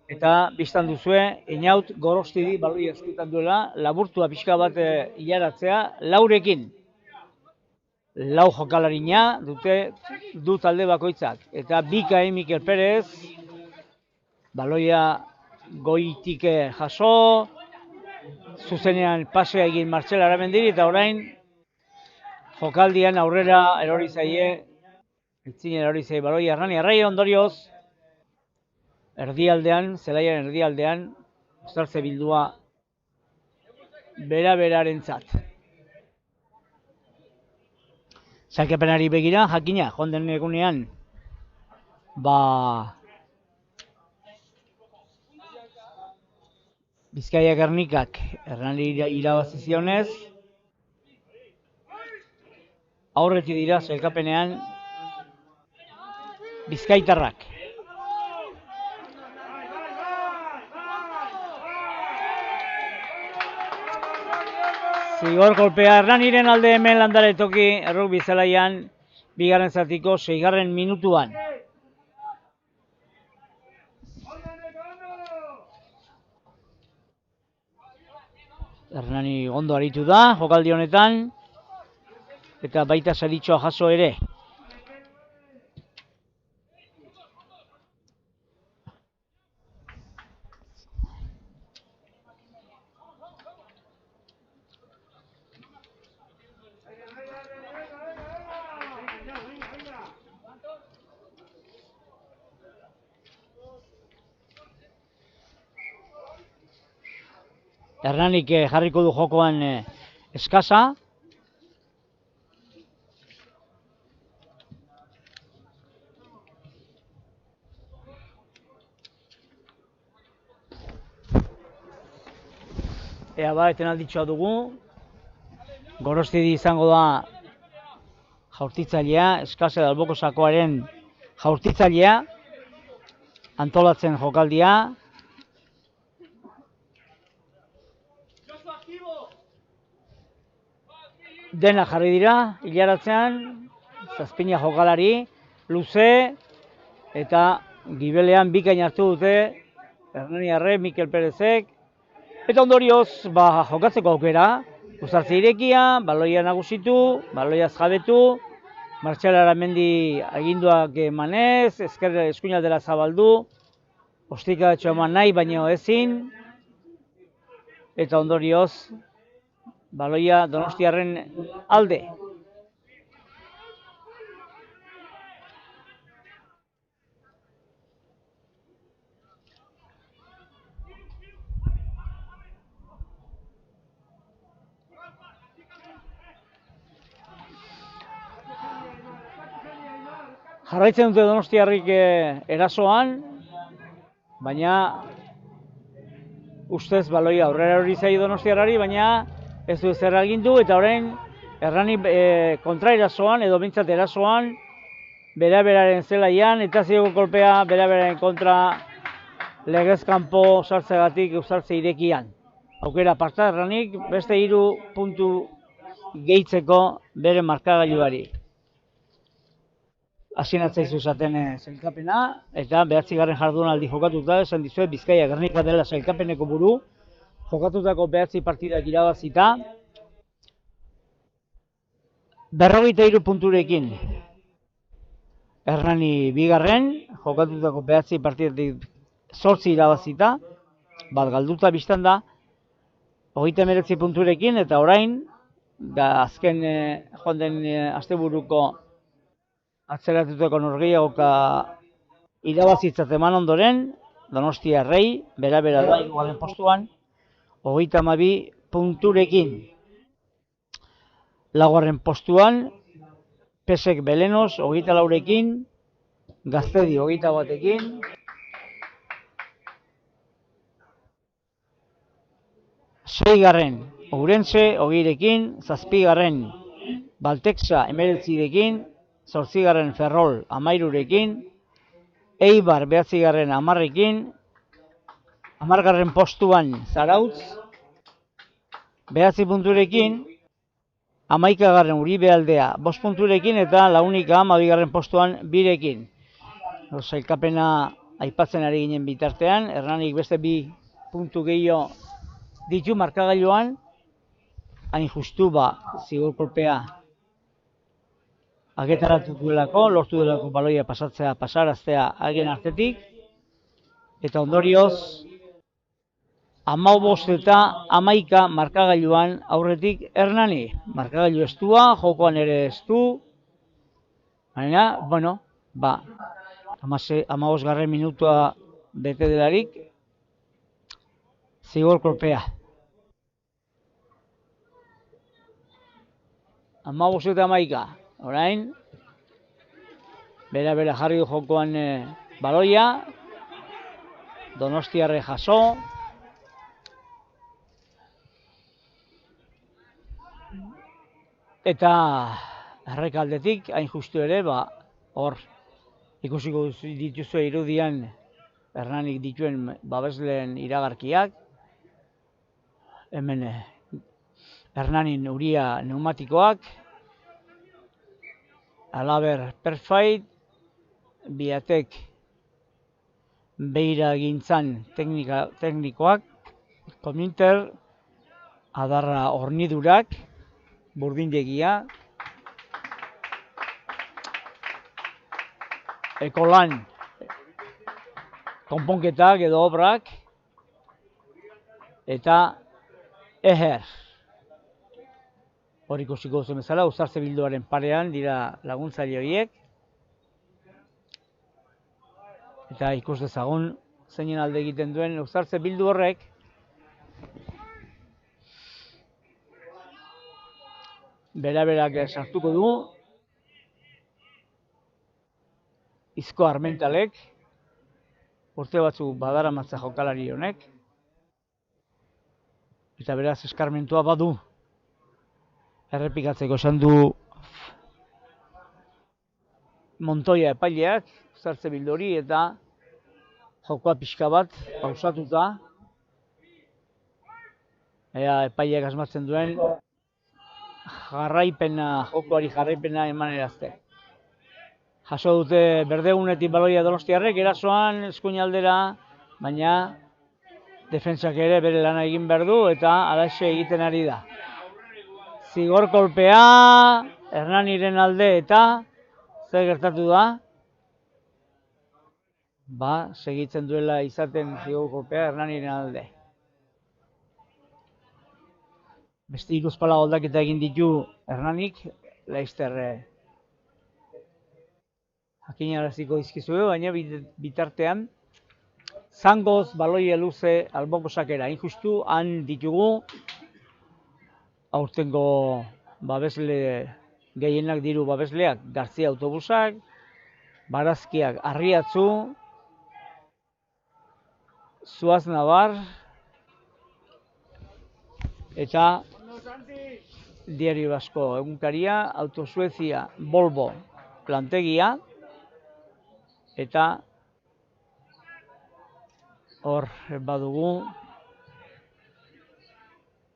eta biztan duzue, Inaut Gorostidi baloia eskuetan duela, laburtua pixka bat hilaratzea, laurekin. Lau jokalarina du talde bakoitzak. Eta bikain Mikel Perez, baloia goitik jaso, zuzenean pasea egin Martxel Aramendiri, eta orain jokaldian aurrera erori zaie, itzinen erori zaie baloia Hernani Arraia, ondorioz, erdialdean, zelaiaren erdialdean, uztartze bildua bera-berarentzat. Sailkapenari begira, jakina, joan den egunean, Bizkaia Gernikak Hernani irabazi zionez, aurretik dira sailkapenean bizkaitarrak. Zigor kolpea Hernaniren alde hemen Landaretoki errugbi zelaian bigarren zatiko 6. minutuan. Hernani ondo aritu da jokaldi honetan, eta baita saritxoa jaso ere. Hernanik jarriko du jokoan eskasa. Ea ba, etenalditxoa dugu. Gorostidi izango da jaurtitzailea, eskase da alboko sakoaren jaurtitzailea, antolatzen jokaldia. Dena jarri dira, hilaratzean, zazpina jokalari, luze, eta gibelean bikain hartu dute Hernani Mikel Perezek, eta ondorioz, jokatzeko aukera, uztartze irekia, baloia nagusitu, baloia jabetu, Martxel Aramendi aginduak emanez, eskuinaldera zabaldu, ostikatxo eman nahi, baino ezin, eta ondorioz, baloia Donostiarren alde. Jarraitzen dute Donostiarrik erasoan, baina ustez baloia aurrera hori zai Donostiarrari, baina ez du zer agindu, eta orain Hernani kontraerasoan, edo bintzat erasoan, bera-beraren zelaian, eta zigo kolpea bera-beraren kontra legezkanpo sartzegatik uztartze irekian. Aukera aparta Hernanik beste 3 puntu gehitzeko bere markagailuari. Hasien atzaizu zaten sailkapena, eta 9. jardunaldi jokatuta, esan dizuet Bizkaia Gernika dela sailkapeneko buru, jokatutako 9 partidak irabazita, 43 punturekin Hernani bigarren, jokatutako 9 partidak 8 irabazita, bat galduta biztan da, 39 punturekin, eta orain, azken joan den asteburuko atzeratutako norgehiagoka irabazitzat eman ondoren, Donostiarrei, bera-bera da, 2. postuan, 32 punturekin. 4. postuan, Pesek Belenos, 24ekin, Gaztedi 21ekin, 6. Ourense 20rekin, 7. Balteksa 19rekin, 8. Ferrol 13rekin, Eibar 9. 10rekin, 10. postuan Zarautz 9 punturekin, 11. Uribe Aldea 5 punturekin eta Launika 12. postuan 2rekin. Sailkapena aipatzen ari ginen bitartean, Hernanik beste 2 puntu gehiago ditu markagailuan, hain justu zigor kolpea agetaratu duelako, lortu duelako baloia pasaraztea hagen artetik, eta ondorioz 15 eta 11 markagailuan aurretik Hernani. Markagailu estua, jokoan ere estu, baina, 15. minutua bete delarik, zigor kolpea. 15 eta 11, orain, bera jarri du jokoan baloia, Donostiarre jaso, eta errekaldetik, hain justu ere, hor, ikusiko dituzue irudian Hernanik dituen babesleen iragarkiak, hemen Hernanin Uria neumatikoak, Alaber Perfait, Biatek Beira gintzan teknikoak, Kominter, Adarra Hornidurak, Burdindegia, Ekolan konponketak edo obrak, eta Eher. Hor ikusiko duzen bezala, Uzartze Bilduaren parean dira laguntzaile horiek. Eta ikus dezagun zeinen alde egiten duen Uzartze Bildu horrek. Berak sartuko du. Izko Armentalek. Urte batzuk badaramatza jokalari honek. Eta beraz eskarmentua badu. Errepikatzeko esan du Montoya epaileak, Uzartze Bildu hori, eta jokoa pixka bat pausatuta. Ea epaileak asmatzen duen jokoari jarraipena emanerazte. Jaso dute berdegunetik baloia Donostiarrek, erasoan eskuinaldera, baina defentsak ere bere lana egin behar du eta halaxe egiten ari da. Zigor kolpea, Hernaniren alde eta zer gertatu da? Segitzen duela izaten zigor kolpea Hernaniren alde. Beste iruzpala aldaketa egin ditu Hernanik, Laster jakinaraziko dizkizue, baina bitartean Zangoz baloia luze alboko sakera. Injustu, han ditugu aurtengo babesle gehienak diru babesleak, Garzia autobusak, Barazkiak Arriatzu, Zuaz Nabar, eta Diario Basko egunkaria, Autosuezia Volvo plantegia, eta hor badugu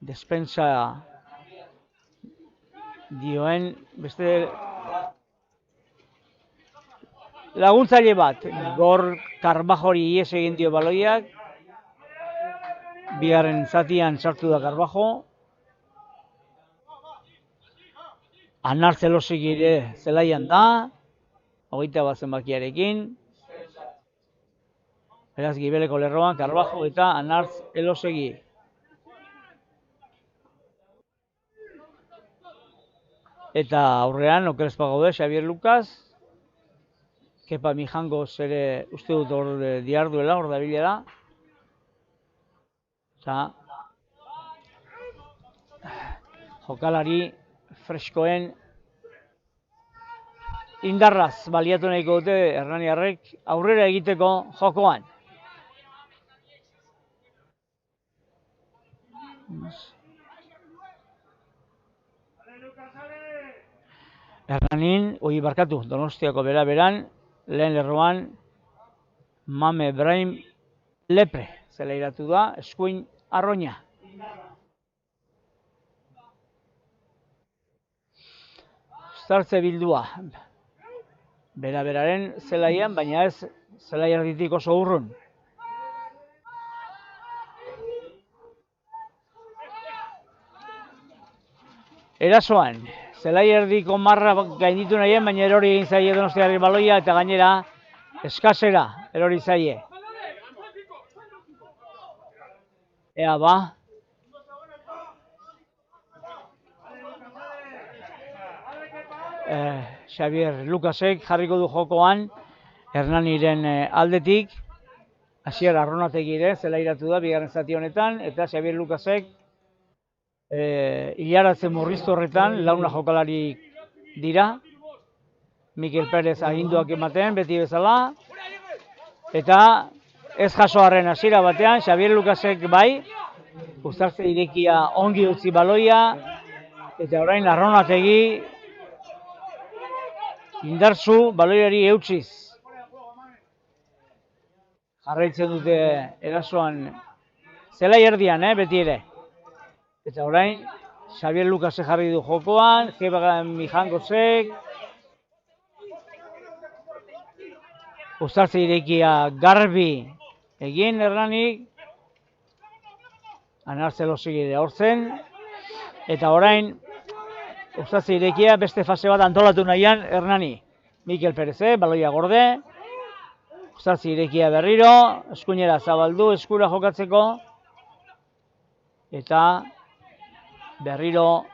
despensa dioen beste laguntzaile bat, Gor Karbajori ies egin dio baloiak, bigarren zatian sartu da Karbajo, Anartz Elosegi ere zelaian da, 21 zenbakiarekin, beraz Gibeleko lerroan Karbajo eta Anartz Elosegi. Eta aurrean, okerespa gaude, Xavier Lucas, Kepa Mijangos ere uste dut hor diarduela, hor dabilela. Eta jokalari freskoen indarraz baliatu nahiko dute Hernaniarrek aurrera egiteko jokoan. Hernanin, barkatu, Donostiako bera-beran, lehen lerroan, Mame Brahim Lepre zelairatu da, eskuin Arroña. Uztartze bildua, bera-beraren zelaian, baina ez zelai erditik oso urrun. Erasoan, zelai erdiko marra gainditu nahien, baina erori egin zaie Donostiarrek baloia eta gainera eskasera erori zaie. Ea ba. Xavier Lukasek jarriko du jokoan Hernaniren aldetik. Asier Arronategi ere zelairatu da bigarren zati honetan, eta Xavier Lukasek hilaratzen murriztu horretan launa jokalari dira. Mikel Perez aginduak ematen beti bezala. Eta ez jasoarren hasiera batean, Xavier Lukasek bai, uztartze irekia ongi utzi baloia, eta orain Arronategi indartsu baloiari eutsiz. Jarraitzen dute erasoan zelai erdian, beti ere. Eta orain, Xavier Lukasek jarri du jokoan, Zebagan Mijangosek, uztartze irekia garbi egin Hernanik, Anartzelosik ere hortzen, eta orain, uztartze irekia beste fase bat antolatu nahian Hernani. Mikel Perez, baloia gorde, uztartze irekia berriro, eskuinera zabaldu, eskura jokatzeko, eta berriro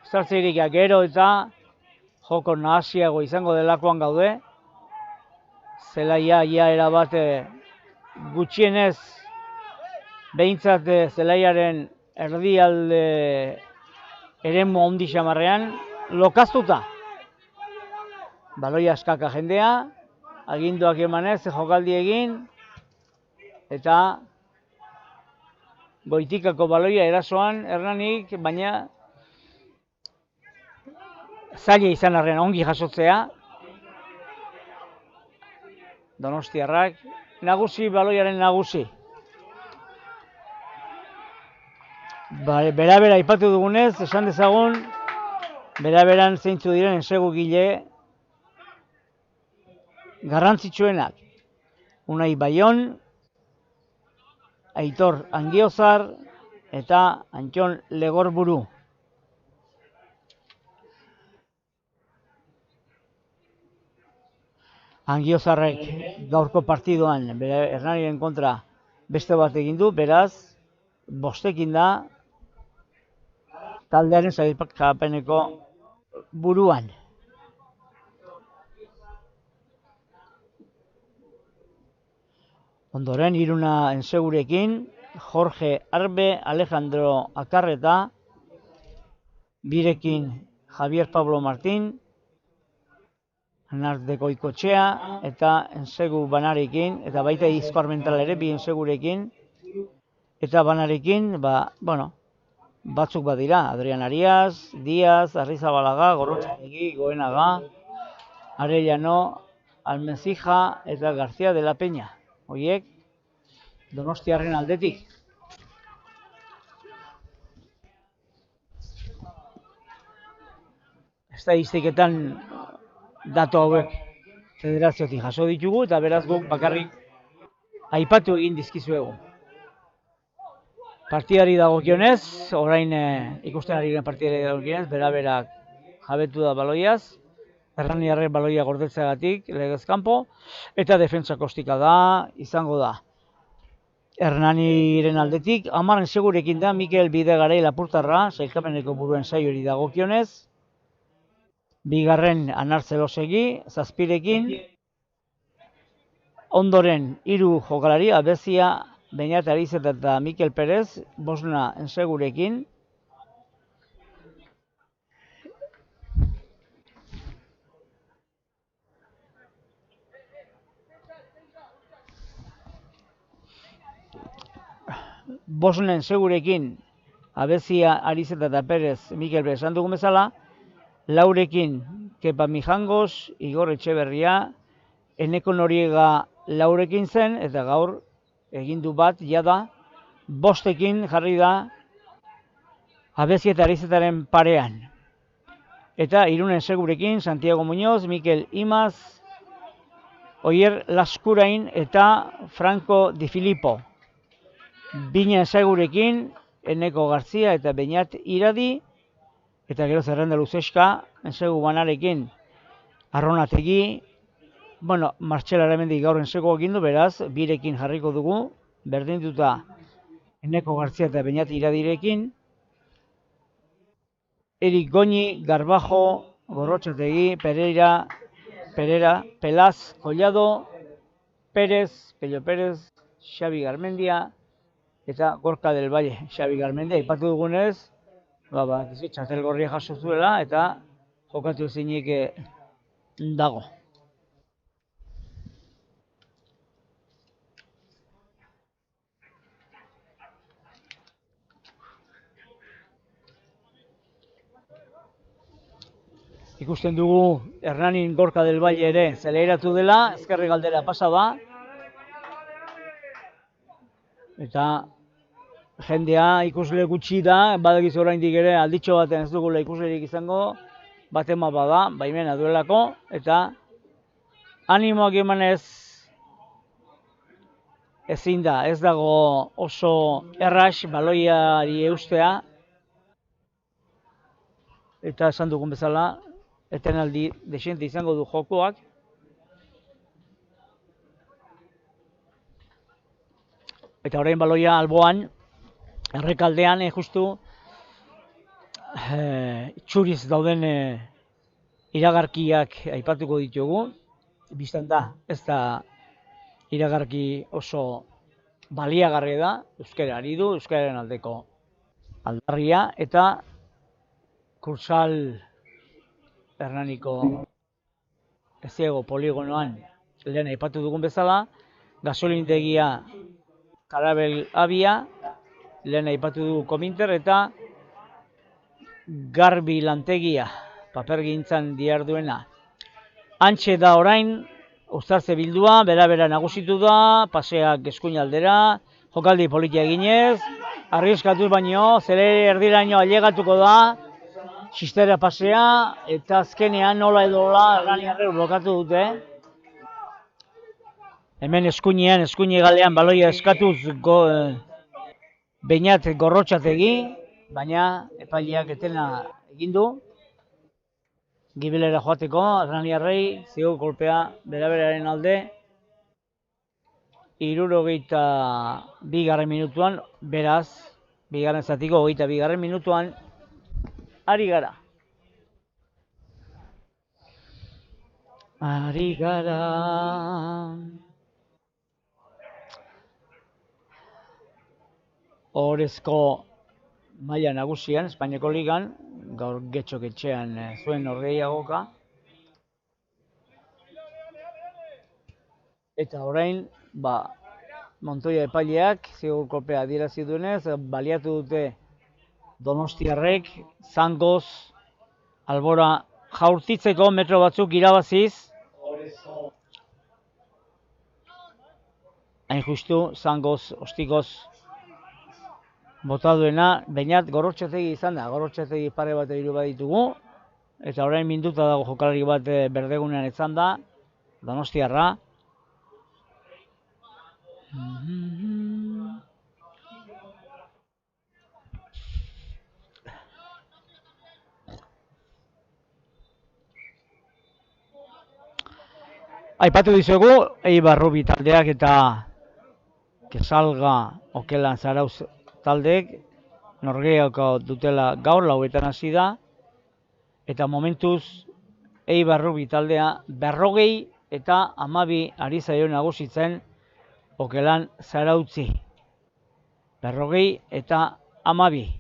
uztartze irekia gero eta joko nahasiago izango delakoan gaude. Zelaia ia erabate gutxienez behintzat zelaiaren erdialde eremu handi xamarrean lokaztuta. Baloia eskaka jendea, aginduak emanez, jokaldi egin, eta goitikako baloia erasoan Hernanik, baina zaila izan arren ongi jasotzea. Donostiarrak nagusi, baloiaren nagusi. Bera-bera aipatu dugunez, esan dezagun, bera-beran zeintzu diren ensegugile garrantzitsuenak. Unai Baion, Aitor Angiozar eta Antxon Legorburu. Angiozarrek gaurko partidoan Hernaniren kontra beste bat egin du, beraz, bostekin da taldearen sailkapeneko buruan. Ondoren, Iruna Ensegurekin, Jorge Arbe, Alejandro Akarreta, birekin Javier Pablo Martín, Anarteko Ikotxea, eta Ensegu Banarekin, eta baita Izko Armental ere, bi Ensegurekin, eta Banarekin, batzuk badira, Adrian Arias, Diaz, Arrizabalaga, Gorrotxategi, Goenaga, Arellano, Almenzija eta García de la Peña. Horiek, Donostiarren aldetik. Estadistiketan datu hauek federaziotik jaso ditugu, eta beraz guk bakarrik aipatu egin dizkizuegu. Partidari dagokionez, orain ikusten ari garen partidari dagokionez, bera-berak jabetu da baloiaz, Hernaniarrek baloia gordetzeagatik legez kanpo, eta defentsa kostika da, izango da. Hernaniren aldetik, 10 Ensegurekin da Mikel Bidegarai Lapurtarra, sailkapeneko buruen saiori dagokionez, bigarren Anartzelosegi, 7rekin, ondoren 3 jokalari, Abezia, Beñat Arizeta eta Mikel Perez, 5 Ensegurekin, Bosnen segurekin Abezia, Arizeta eta Perez, Mikel Perez esan dugun bezala, laurekin Kepa Mijangos, Igor Etxeberria, Eneko Noriega laurekin zen, eta gaur egin du bat, jada, bostekin jarri da Abezia eta Arizetaren parean. Eta Irunen segurekin, Santiago Muñoz, Mikel Imaz, Oier Laskurain eta Franco Di Filippo. Binen segurekin, Eneko Garzia eta Beñat Iradi, eta gero zerrenda luzeska, ensegu banarekin Arronategi, bueno, Martxela Aramendi gaur ensegu egin du, beraz, birekin jarriko dugu, berdinduta Eneko Garzia eta Beñat Iradirekin, Erik Goñi, Garbajo, Gorrotxategi, Pereira, Pelaz, Collado, Pérez, Pello Pérez, Xabi Garmendia, eta Gorka del Valle, Xabi Garmendia, aipatu dugunez, txartel gorria jaso zuela, eta jokatu ezinik dago. Ikusten dugu Hernanin Gorka del Valle ere zeleiratu dela, ezkerri galdera pasa da. Eta jendea ikusle gutxi da, badakiz oraindik ere alditxo baten ez dugula ikuslerik izango, batema bada, baimena duelako, eta animoak emanez ezin da, ez dago oso erras baloiari eustea, eta esan dugun bezala, etenaldi desente izango du jokoak. Eta orain baloia alboan, errekaldean, justu txuriz dauden iragarkiak aipatuko ditugu. Bistan da, ez da iragarki oso baliagarri da, euskara ari du, euskararen aldeko aldarria, eta Kursal Hernaniko eziego poligonoan lehen aipatu dugun bezala, gasolintegia Karabel Abia, lehen aipatu du Kominter, eta Garbi lantegia, papergintzan diarduena. Antxe da orain, Uztartze bildua, bera nagusitu da, paseak eskuinaldera, jokaldi politia eginez, arriskatuz baino, zelere erdiraino ailegatuko da, Xistera pasea, eta azkenean nola edola Hernaniarrek blokatu dute. Hemen eskuini galean baloia eskatuz Beñat Gorrotxategi, baina epaileak etena egin du. Gibelera joateko, Hernaniarrei, zigo kolpea beraberaren alde. 62. minutuan, beraz, bigarren zatiko 22. minutuan, ari gara. Ari gara. Ohorezko maila nagusian, Espainiako ligan, gaur Getxok etxean zuen Norgehiagoka. Eta orain, Montoya epaileak, zigur kolpea adierazi duenez, baliatu dute Donostiarrek, Zangoz, albora jaurtitzeko metro batzuk irabaziz. Hain justu, Zangoz, ostikoz bota duena, Beñat Gorrotxategi izan da, Gorrotxategi pare bat hiru baditugu, eta orain minduta dago jokalari bat berdegunean izan da, Donostiarra. Aipatu dizuegu, Eibar Rubi taldeak eta Kesalga Okelan Zarauz taldeek Norgehiagoka dutela gaur, 4 hasi da, eta momentuz Eibar Rubi taldea 40 eta 12 ari zaio nagusitzen Okelan Zarautzi. 40 eta 12.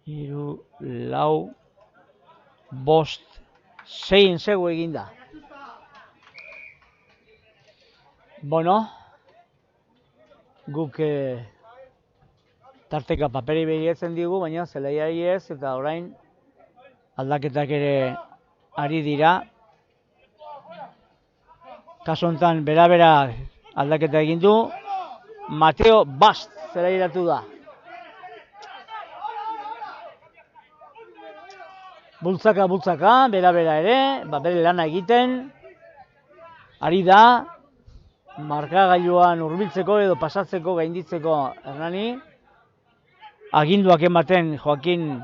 Hiru, lau, bost, 6 ensegu eginda. Bueno, guk tarteka paperi begiratzen digu, baina zelaiari ez, eta orain aldaketak ere ari dira. Kasu honetan, bera aldaketa egin du, Mateo Bast zelairatu da. Bultzaka, bera ere, bere lana egiten, ari da, markagailuan hurbiltzeko edo pasatzeko, gainditzeko Hernani, aginduak ematen Joakin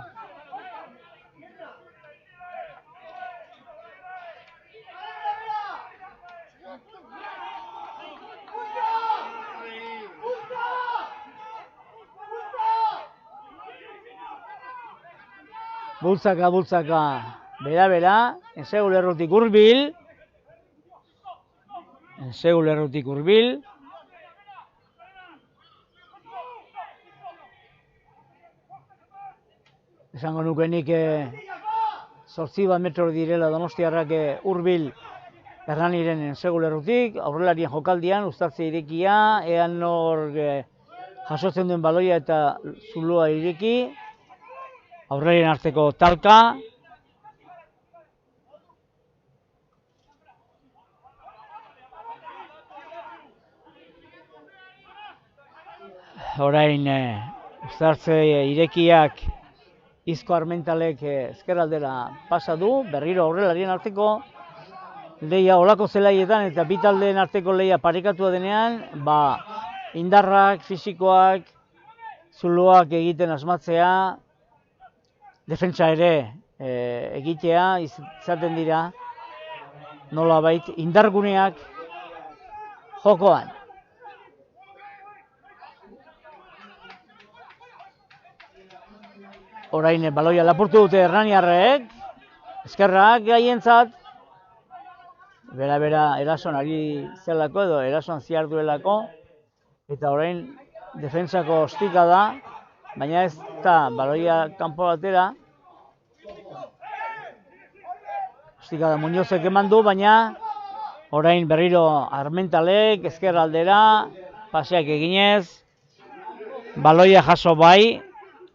Bultzaka, bera, ensegu lerrotik hurbil, esango nukenik 8 metro direla donostiarrak hurbil Hernaniren ensegu lerrotik, aurrelarien jokaldian, uztartze irekia, ean nor jasotzen duen baloia eta zuloa ireki, aurrerien arteko talka, orain uztartze irekiak Izko Armentalek ezkerraldera pasa du, berriro aurrelarien arteko lehia olako zelaietan eta bi taldeen arteko lehia parekatua denean, indarrak, fisikoak, zuloak egiten asmatzea, defentsa ere egitea izaten dira nolabait indarguneak jokoan. Orain baloia lapurtu dute hernaniarrek, eskerrak gaientzat, bera erasoan ari zelako edo erasoan ziarduelako, eta orain defentsako ostika da, baina ez da baloia kanpo batera. Ostika da Muñozek eman du, baina orain berriro Armentalek ezkerraldera, paseak eginez, baloia jaso bai,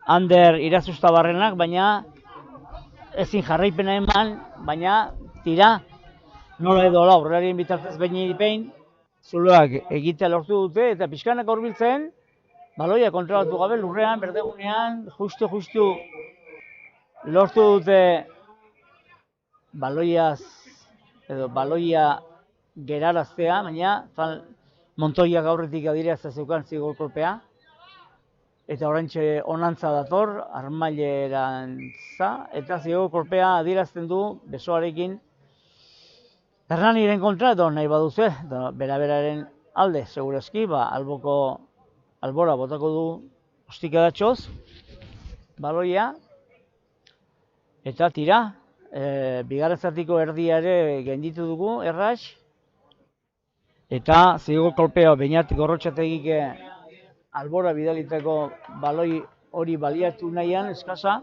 Ander Irazustabarrenak, baina ezin jarraipena eman, baina tira, nola edo aurrelarien bitartez behin, zuloak egitea lortu dute, eta pixkanak hurbiltzen, baloia kontrolatu gabe lurrean, berdegunean, justu lortu dute baloia geraraztea, baina Montoiak aurretik adiraztea zeukan zigor kolpea. Eta oraintxe onantza dator, armailerantza, eta zigor kolpea adierazten du besoarekin Hernaniren kontra, edo nahi baduzue, beraren alde, segurazki, albora botako du ostikadatxoz, baloia, eta tira, bigarren zatiko erdia ere gainditu dugu, erraz, eta zigor kolpea Beñat Gorrotxategik albora bidalitako baloi hori baliatu nahian eskasa.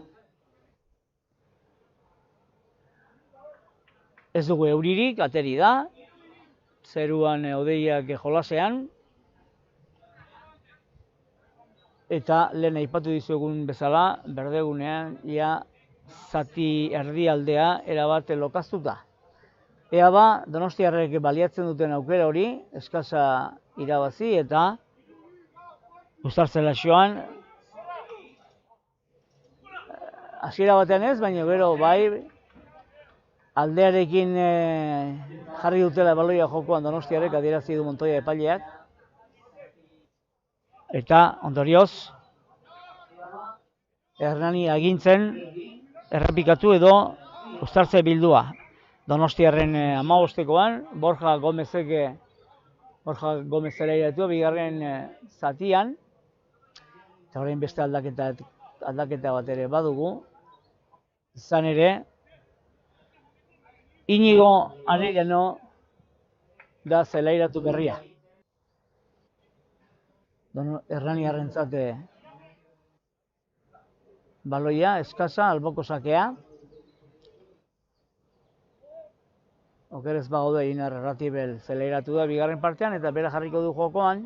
Ez dugu euririk, ateri da, zeruan hodeiak jolasean, eta lehen aipatu dizuegun bezala, berdegunean zati erdialdea erabat lokaztuta. Ea Donostiarrek baliatzen duten aukera hori, eskasa irabazi eta Uztartze-Laxoan hasiera batean ez, baina gero bai aldearekin jarri dutela baloia jokoan Donostiarrek adierazi du Montoya epaileak. Eta ondorioz Hernani agintzen errepikatu edo uztartze bildua. Donostiarren 15ekoan Borja Gomezera iratu bigarren zatian. Eta orain beste aldaketa bat ere badugu. Izan ere, Inigo Arellano da zelairatu berria. Hernaniarrentzat baloia, eskasa, alboko sakea. okerez bagaude Inar Arratibel zeleratu da bigarren partean eta bera jarriko du jokoan.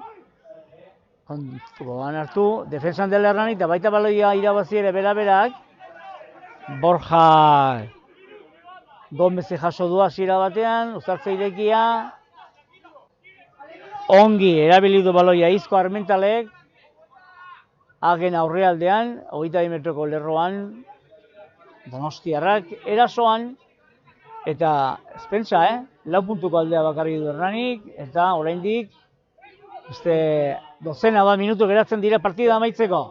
Gogan hartu, defensan dela Erranik eta baita baloia irabazi ere bera-berak. Borja Gomez jaso du hasiera batean, uztartze irekia. Ongi erabili du baloia Izko Armentalek. Hagen aurrealdean, 22 metroko lerroan, Donostiarrak erasoan, eta ezpentsa, 4 puntuko aldea bakarrik du Erranik, eta oraindik beste dozena bat minutu geratzen dira partida amaitzeko.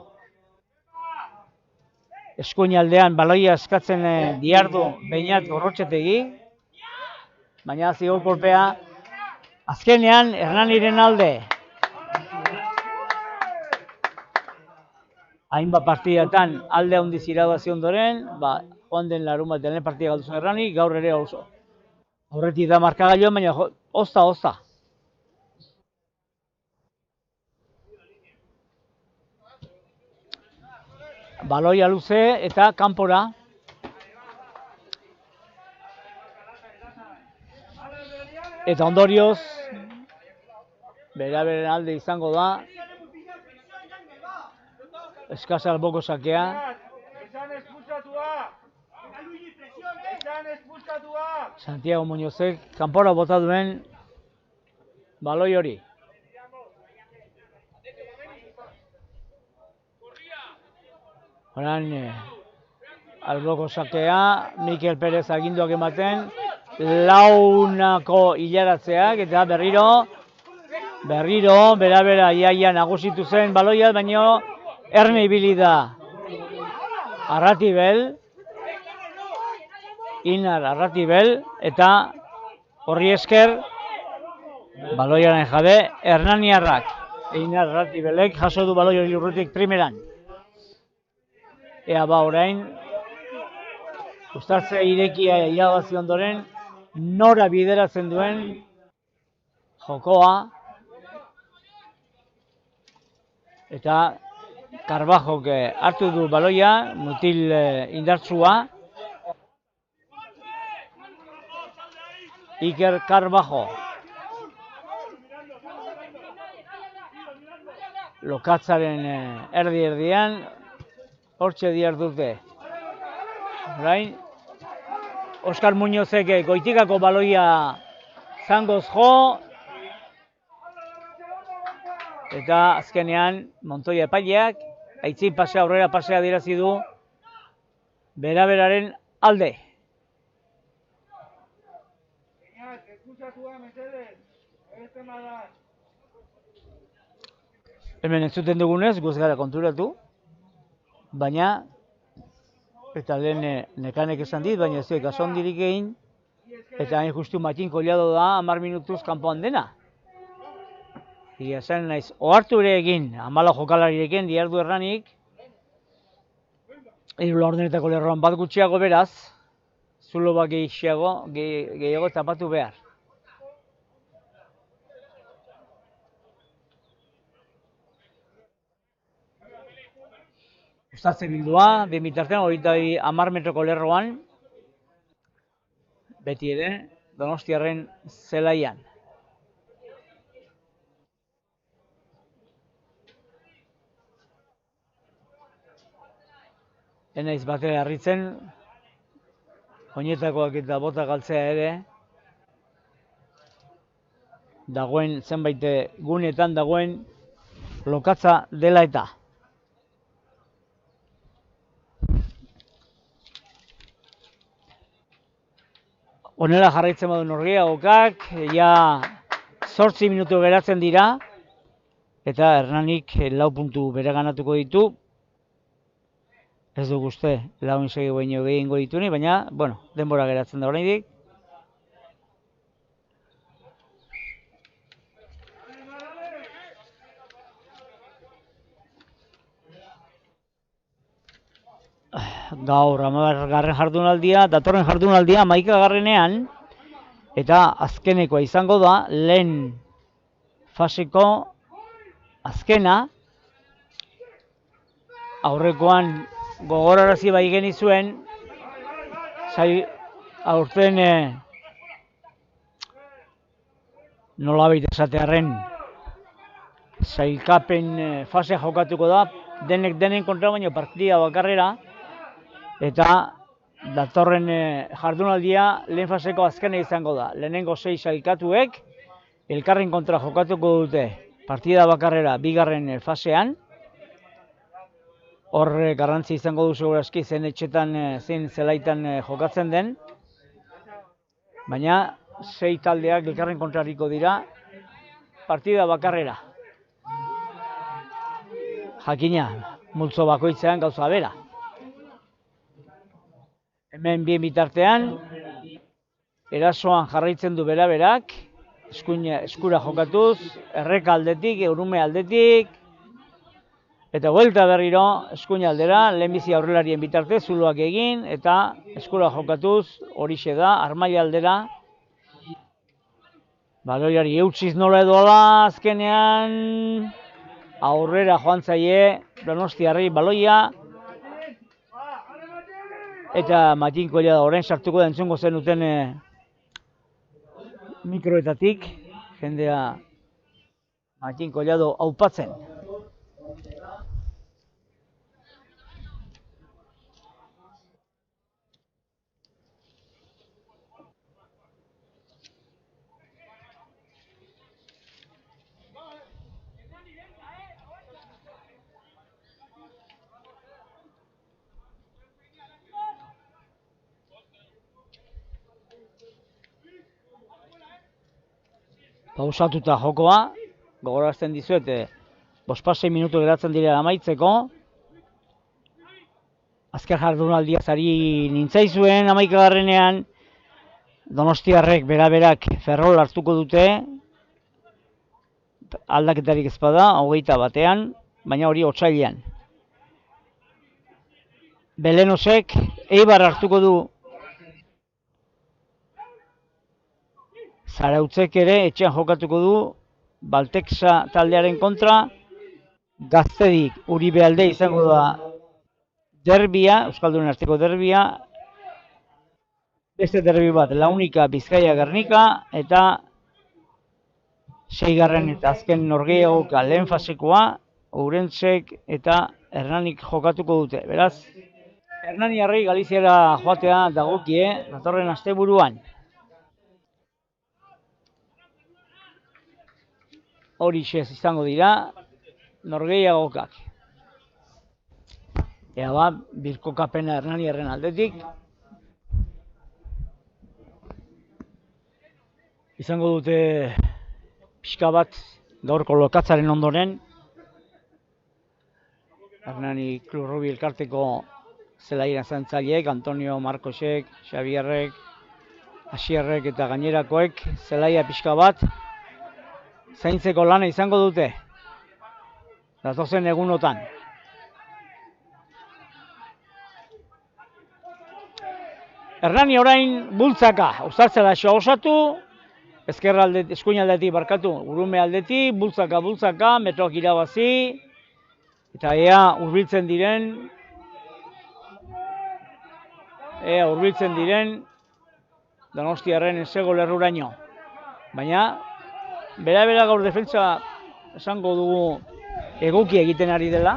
Eskuin aldean baloia eskatzen diardu Beñat Gorrotxetegi, baina zigor kolpea azkenean Hernaniren alde. Hainbat partidatan alde handiz irabazi ondoren, joan den larunbatean lehen partida galdu zuen Erranik, gaur ere oso. Aurretik da markagailuan, baina ozta. Baloia luze eta kanpora. Eta ondorioz, bera-beren alde izango da. Eskasa alboko sakea. Santiago Muñozek kanpora bota duen baloi hori. Orain alboko sakea, Mikel Perez aginduak ematen, launako hilaratzeak eta berriro bera iaia nagusitu zen baloia, baino erne ibili da Arratibel, Inar Arratibel, eta horri esker baloiaren jabe Hernaniarrak. Inar Arratibelek jaso du baloi hori urrutik primeran. Ea orain, uztartze irekia irabazi ondoren, nora bideratzen duen jokoa. Eta Karbajok hartu du baloia, mutil indartsua. Iker Karbajo. Lokatzaren erdi-erdian, hortxe diardute. Orain, Oskar Muñozek goitikako baloia zangoz jo. Eta azkenean, Montoya epaileak, aitzin pasea, aurrera pasea adierazi du bera-beraren alde. Hemen entzuten dugunez, guz gara konturatu, baina, eta lehen nekanek esan dit, baina ez duek asondirik egin, eta hain justu Matin Collado da 10 minutuz kanpoan dena. Ia zen naiz, ohartu ere egin, 14 jokalarirekin diardu Erranik, hiru laurdenetako lerroan bat gutxiago beraz, zulo bat gehiago tapatu behar. Uztartze bildua, bitartean 10 metroko lerroan, beti ere, Donostiarren zelaian. Enaiz batera harritzen, oinetakoak eta bota galtzea ere, dagoen zenbait guneetan dagoen lokatza dela eta. Honela jarraitzen badu norgeagokak, ja 8 minutu geratzen dira, eta Hernanik 4 puntu bereganatuko ditu. Ez duk uste, laun segi baino gehiengo dituni, baina, denbora geratzen da oraindik. Gaur 10. jardunaldia, datorren jardunaldia 11. Eta azkenekoa izango da, lehen faseko azkena, aurrekoan gogorarazi bai genizuen, aurten nolabait esatearren sailkapen fase jokatuko da, denek denen kontra baino partida bakarrera, eta datorren jardunaldia lehen faseko azkena izango da. Lehenengo 6 sailkatuek elkarren kontra jokatuko dute partida bakarrera bigarren fasean. Hor garrantzi izango du segurazki zen etxetan, zein zelaitan jokatzen den. Baina 6 taldeak elkarren kontrariko dira partida bakarrera. Jakina, multzo bakoitzean gauza bera. Hemen bien bitartean, erasoan jarraitzen du bera-berak, eskura jokatuz, erreka aldetik, urume aldetik, eta buelta berriro eskuin aldera, lehenbizi aurrelarien bitarte, zuloak egin, eta eskura jokatuz, horixe da, armaila aldera. Baloiari eutsiz nola edola, azkenean, aurrera joan zaie, Donostiarrei baloia, eta Matin Collado orain sartuko da entzungo zenuten mikroetatik, jendea Matin Collado aupatzen. Pausatuta jokoa, gogorazten dizuet, 5-6 minutu geratzen direla amaitzeko. Azken jardunaldia ari nintzaizuen 11. Donostiarrek bera-berak Ferrol hartuko dute, aldaketarik ez bada, 21, baina hori otsailean. Belenosek Eibar hartuko du Zarautzek ere etxean jokatuko du Balteksa taldearen kontra. Gaztedik Uribe alde izango da derbia, Euskaldunen arteko derbia. Beste derbi bat, Launika Bizkaia Gernika, eta 6. eta azken norgehiagoka lehen fasekoa, Ourentzek eta Hernanik jokatuko dute. Beraz, Hernaniarrei Galiziara joatea dagokie datorren asteburuan. Horixe izango dira norgehiagokak. Ea ba, birkokapena Hernaniarren aldetik. Izango dute pixka bat gaurko lokatzaren ondoren. Hernani Klub Rugby elkarteko zelaira zantzaileek, Antonio Marcosek, Xabierrek, Asierrek eta gainerakoek zelaia pixka bat zaintzeko lana izango dute datozen egunotan. Hernani orain bultzaka, Uztartzela osatu, eskuin aldetik barkatu, Urume aldetik, bultzaka, metroak irabazi, eta ea hurbiltzen diren Donostiarren ezego lerruraino. Baina, bera gaur defentsa esango dugu egoki egiten ari dela.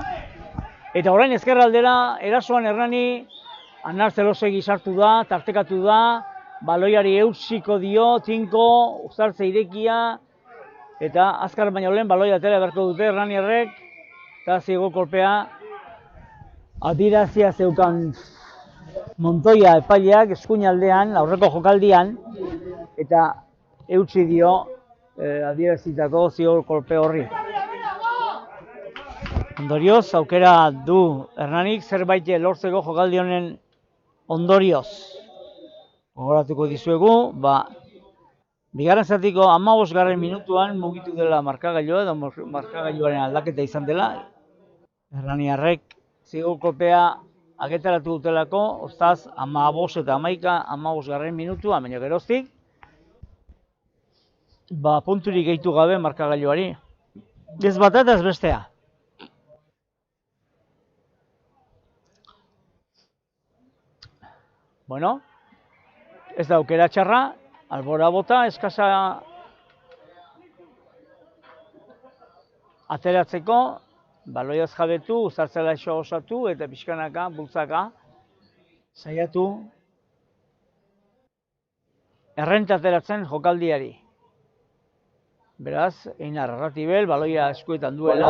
Eta orain ezkerraldera erasoan Hernani Anar Zelosegi sartu da, tartekatu da, baloiari eutsiko dio, tinko, Uztartze irekia, eta azkar baino lehen baloia atera beharko dute Hernaniarrek, eta zigo kolpea adirazia zeukan Montoya epaileak eskuin aldean, aurreko jokaldian, eta eutsi dio adierazitako zigo kolpe horri. Ondorioz, aukera du Hernanik zerbait lortzeko jokaldi honen ondorioz. Gogoratuko dizuegu, bigarren zatiko 15. minutuan mugitu dela markagailua, edo markagailuaren aldaketa izan dela. Hernaniarrek zigo kolpea agetaratu dutelako, ostaz 15 eta 15. minutuan, baina geroztik, punturik gehitu gabe markagailuari. Ez bata eta ez bestea. Bueno, ez da aukera txarra, albora bota, eskasa ateratzeko, baloiaz jabetu, uztartzela iso osatu eta pixkanaka, bultzaka, saiatu errenta ateratzen jokaldiari. Beraz, Einar Arratibel, baloia eskuetan duela,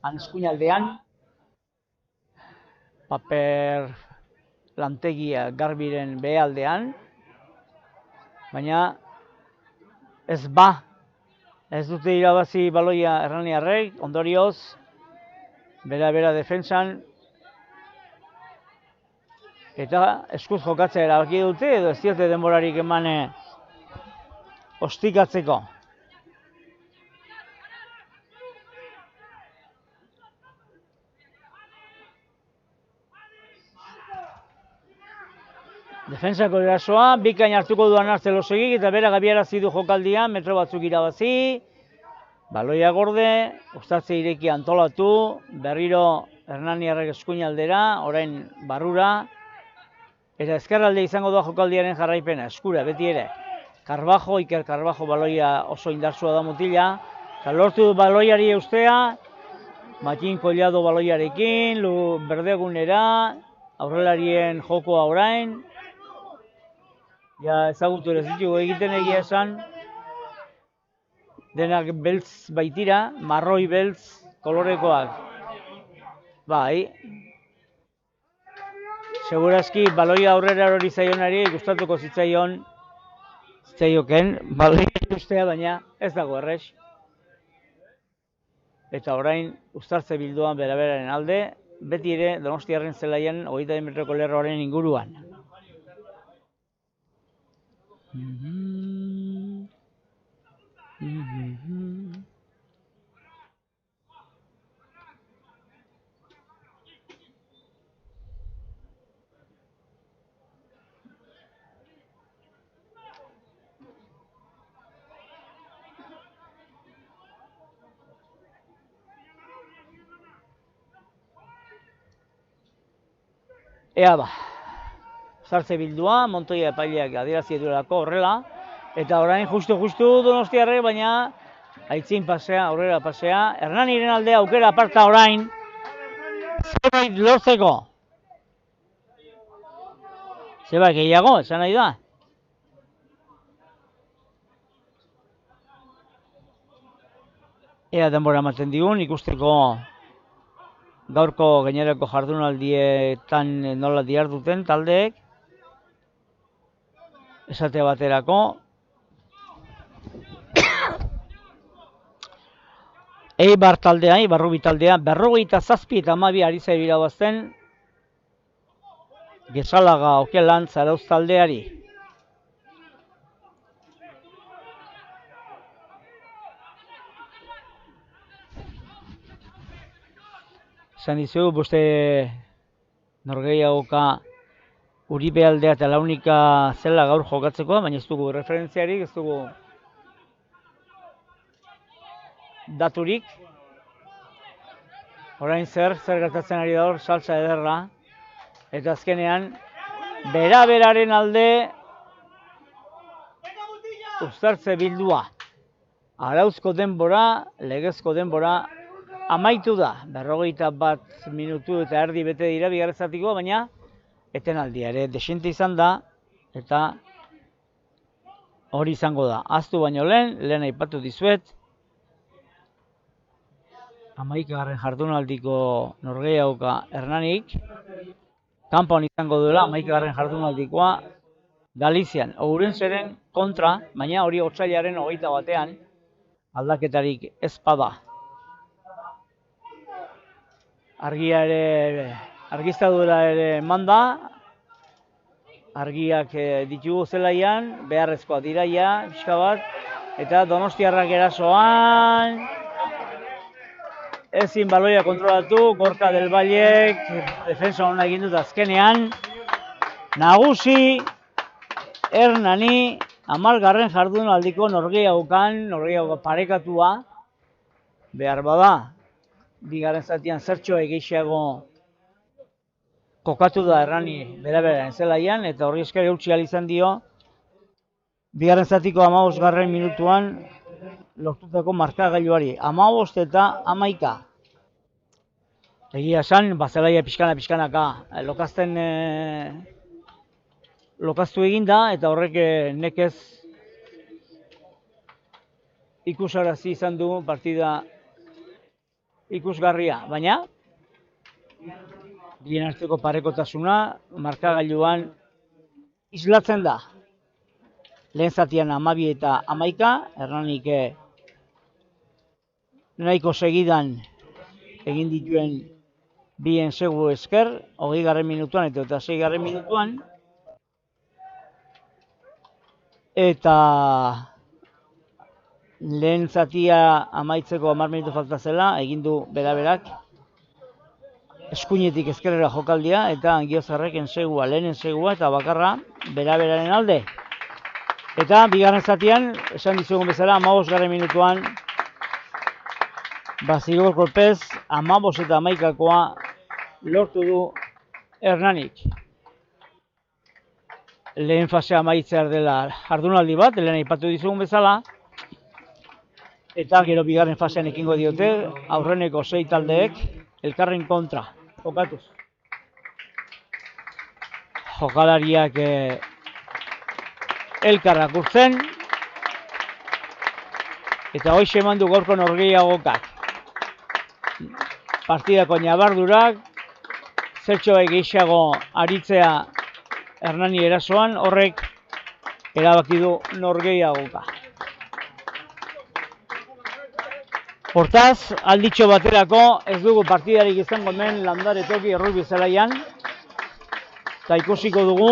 han eskuinaldean, paper lantegia garbiren behealdean, baina ez dute irabazi baloia erraniarrek, ondorioz, bera defentsan, eta eskuz jokatzea erabaki dute, edo ez diote denborarik emane ostikatzeko. Defensako erasoa, bikain hartuko duan Arzelosegik eta bera gabiarazi du jokaldian, metro batzuk irabazi, baloia gorde, uztartze ireki antolatu, berriro Hernaniarrek eskuinaldera, orain barrura, eta ezkerralde izango da jokaldiaren jarraipena, eskura, beti ere. Iker Carbajo baloia oso indartsua da mutila, eta lortu du baloiari eustea, Matin Collado baloiarekin, berdegunera, aurrelarien jokoa orain, ja ezagutu ere zitugu egiten egia esan, denak beltz baitira, marroi beltz kolorekoak. Bai, segurazki baloia aurrera hori zaionari gustatuko zitzaioken baloia ustea, baina ez dago errez. Eta orain uztartze bilduan beraberaren alde, beti ere Donostiarren zelaian 20 metroko lerroaren inguruan. Ea ba, zartze bildua, Montoya epaileak adierazi duelako horrela, eta orain justu Donostiarrek, baina aitzin pasea, aurrera pasea, Hernaniren alde aukera aparta orain, zerbait lortzeko. Zerbait gehiago, esan nahi da. Ea denbora ematen digun, ikusteko gaurko gainerako jardunaldietan nola diharduten taldeek. Esate baterako. Eibar taldea, Eibarrubi taldea, 47 eta 12 ari zai irabazten Gezalaga Okelan Zarauz taldeari. Esan dizugu, boste norgehiagoka Uribe aldea eta Launika zela gaur jokatzeko, baina ez dugu referentziarik, ez dugu daturik. Orain zer gertatzen ari da hor, salsa ederra. Eta azkenean, beraren alde uztartze bildua. Arauzko denbora, legezko denbora, amaitu da. 41 minutu eta erdi bete dira bigarren zatiko, baina etenaldia ere desente izan da, eta hori izango da. Ahaztu baino lehen aipatu dizuet, 11. jardunaldiko norgehiagoka Hernanik, kanpoan izango duela 11. jardunaldikoa Galizian, Ourenseren kontra, baina hori otsailaren 21 aldaketarik ez bada. Argia ere, argiztadura ere manda, argiak ditugu zelaian, beharrezkoa diraia, pixka bat, eta Donostiarrak erasoan, ezin baloia kontrolatu, Gorka del Vallek, defensa hona egin dut azkenean, nagusi, Hernani, 10. jardunaldiko norgehiagoka parekatua, behar bada, bigarren zatian zertxoa egeixeago kokatu da Hernani bera zelaian, eta horri esker eutsi izan dio, bigarren zatiko 15. minutuan lortutako markagailuari, 15 eta 11. Egia esan, zelaia pixkanaka lokaztu egin da, eta horrek nekez ikusarazi izan du partida ikusgarria, baina bien arteko parekotasuna markagailuan islatzen da. Lehen zatian 12 eta 11, Hernanik nahiko segidan egin dituen bien segu esker, 20. minutuan eta 6. minutuan, eta lehen zatia amaitzeko 10 minutu falta zela, egin du beraberak eskuinetik ezkerrera jokaldia, eta Angiozarrek lehen ensegua eta bakarra beraberaren alde. Eta bigarren zatian, esan dizugun bezala, 15. minutuan, Basilio Kolpez 15 eta 11koa lortu du Hernanik. Lehen fasea amaitzear dela jardunaldi bat, lehen aipatu dizugun bezala, eta gero bigarren fasean ekingo diote, aurreneko 6 taldeek elkarren kontra jokatuz. Jokalariak elkarrak urtzen, eta hoxe eman du gaurko norgehiagokak. Partidako nabardurak, zertxo gehiago aritzea Hernani erasoan, horrek erabaki du norgehiagoka. Hortaz, alditxo baterako ez dugu partidarik izango hemen Landare Toki Errugbi zelaian, eta ikusiko dugu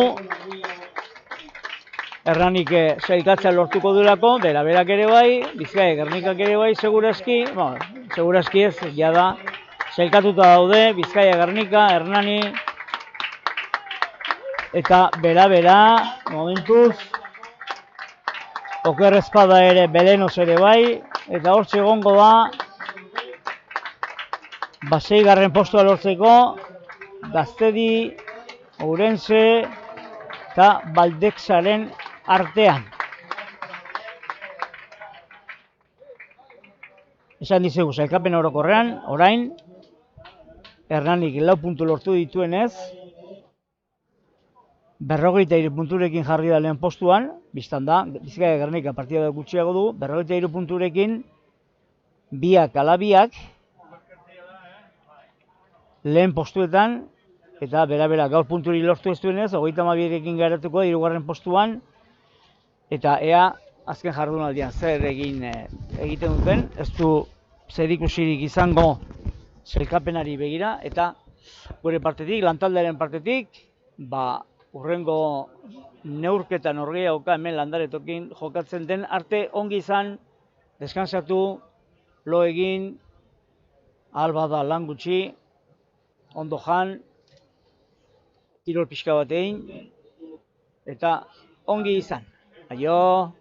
Hernanik sailkatzea lortuko duelako, beraberak ere bai, Bizkaia Gernikak ere bai, segurazki ez, jada, sailkatuta daude, Bizkaia Gernika, Hernani, eta berabera, momentuz, Oker Espada ere, Belenos ere bai, eta hortxe egongo da, 6. postua lortzeko, Gaztedi, Ourense eta Baldexaren artean. Esan dizugu, sailkapen orokorrean, orain, Hernanik 4 puntu lortu dituenez, 43 punturekin jarri da lehen postuan, biztan da, Bizkaia Gernika partida gutxiago du, 43 punturekin, biak ala biak, lehen postuetan, eta bera gaur punturi lortu ez duenez, 32ekin garatuko da 3. postuan, eta ea azken jardunaldian zer egiten duten, ez du zer ikusirik izango sailkapenari begira, eta gure partetik, lantaldearen partetik, urrengo neurketa norgehiagoka hemen Landare Tokin jokatzen den arte ongi izan, deskansatu, lo egin, alba da lan gutxi, ondo jan, kirol pixka bat egin, eta ongi izan. Aio!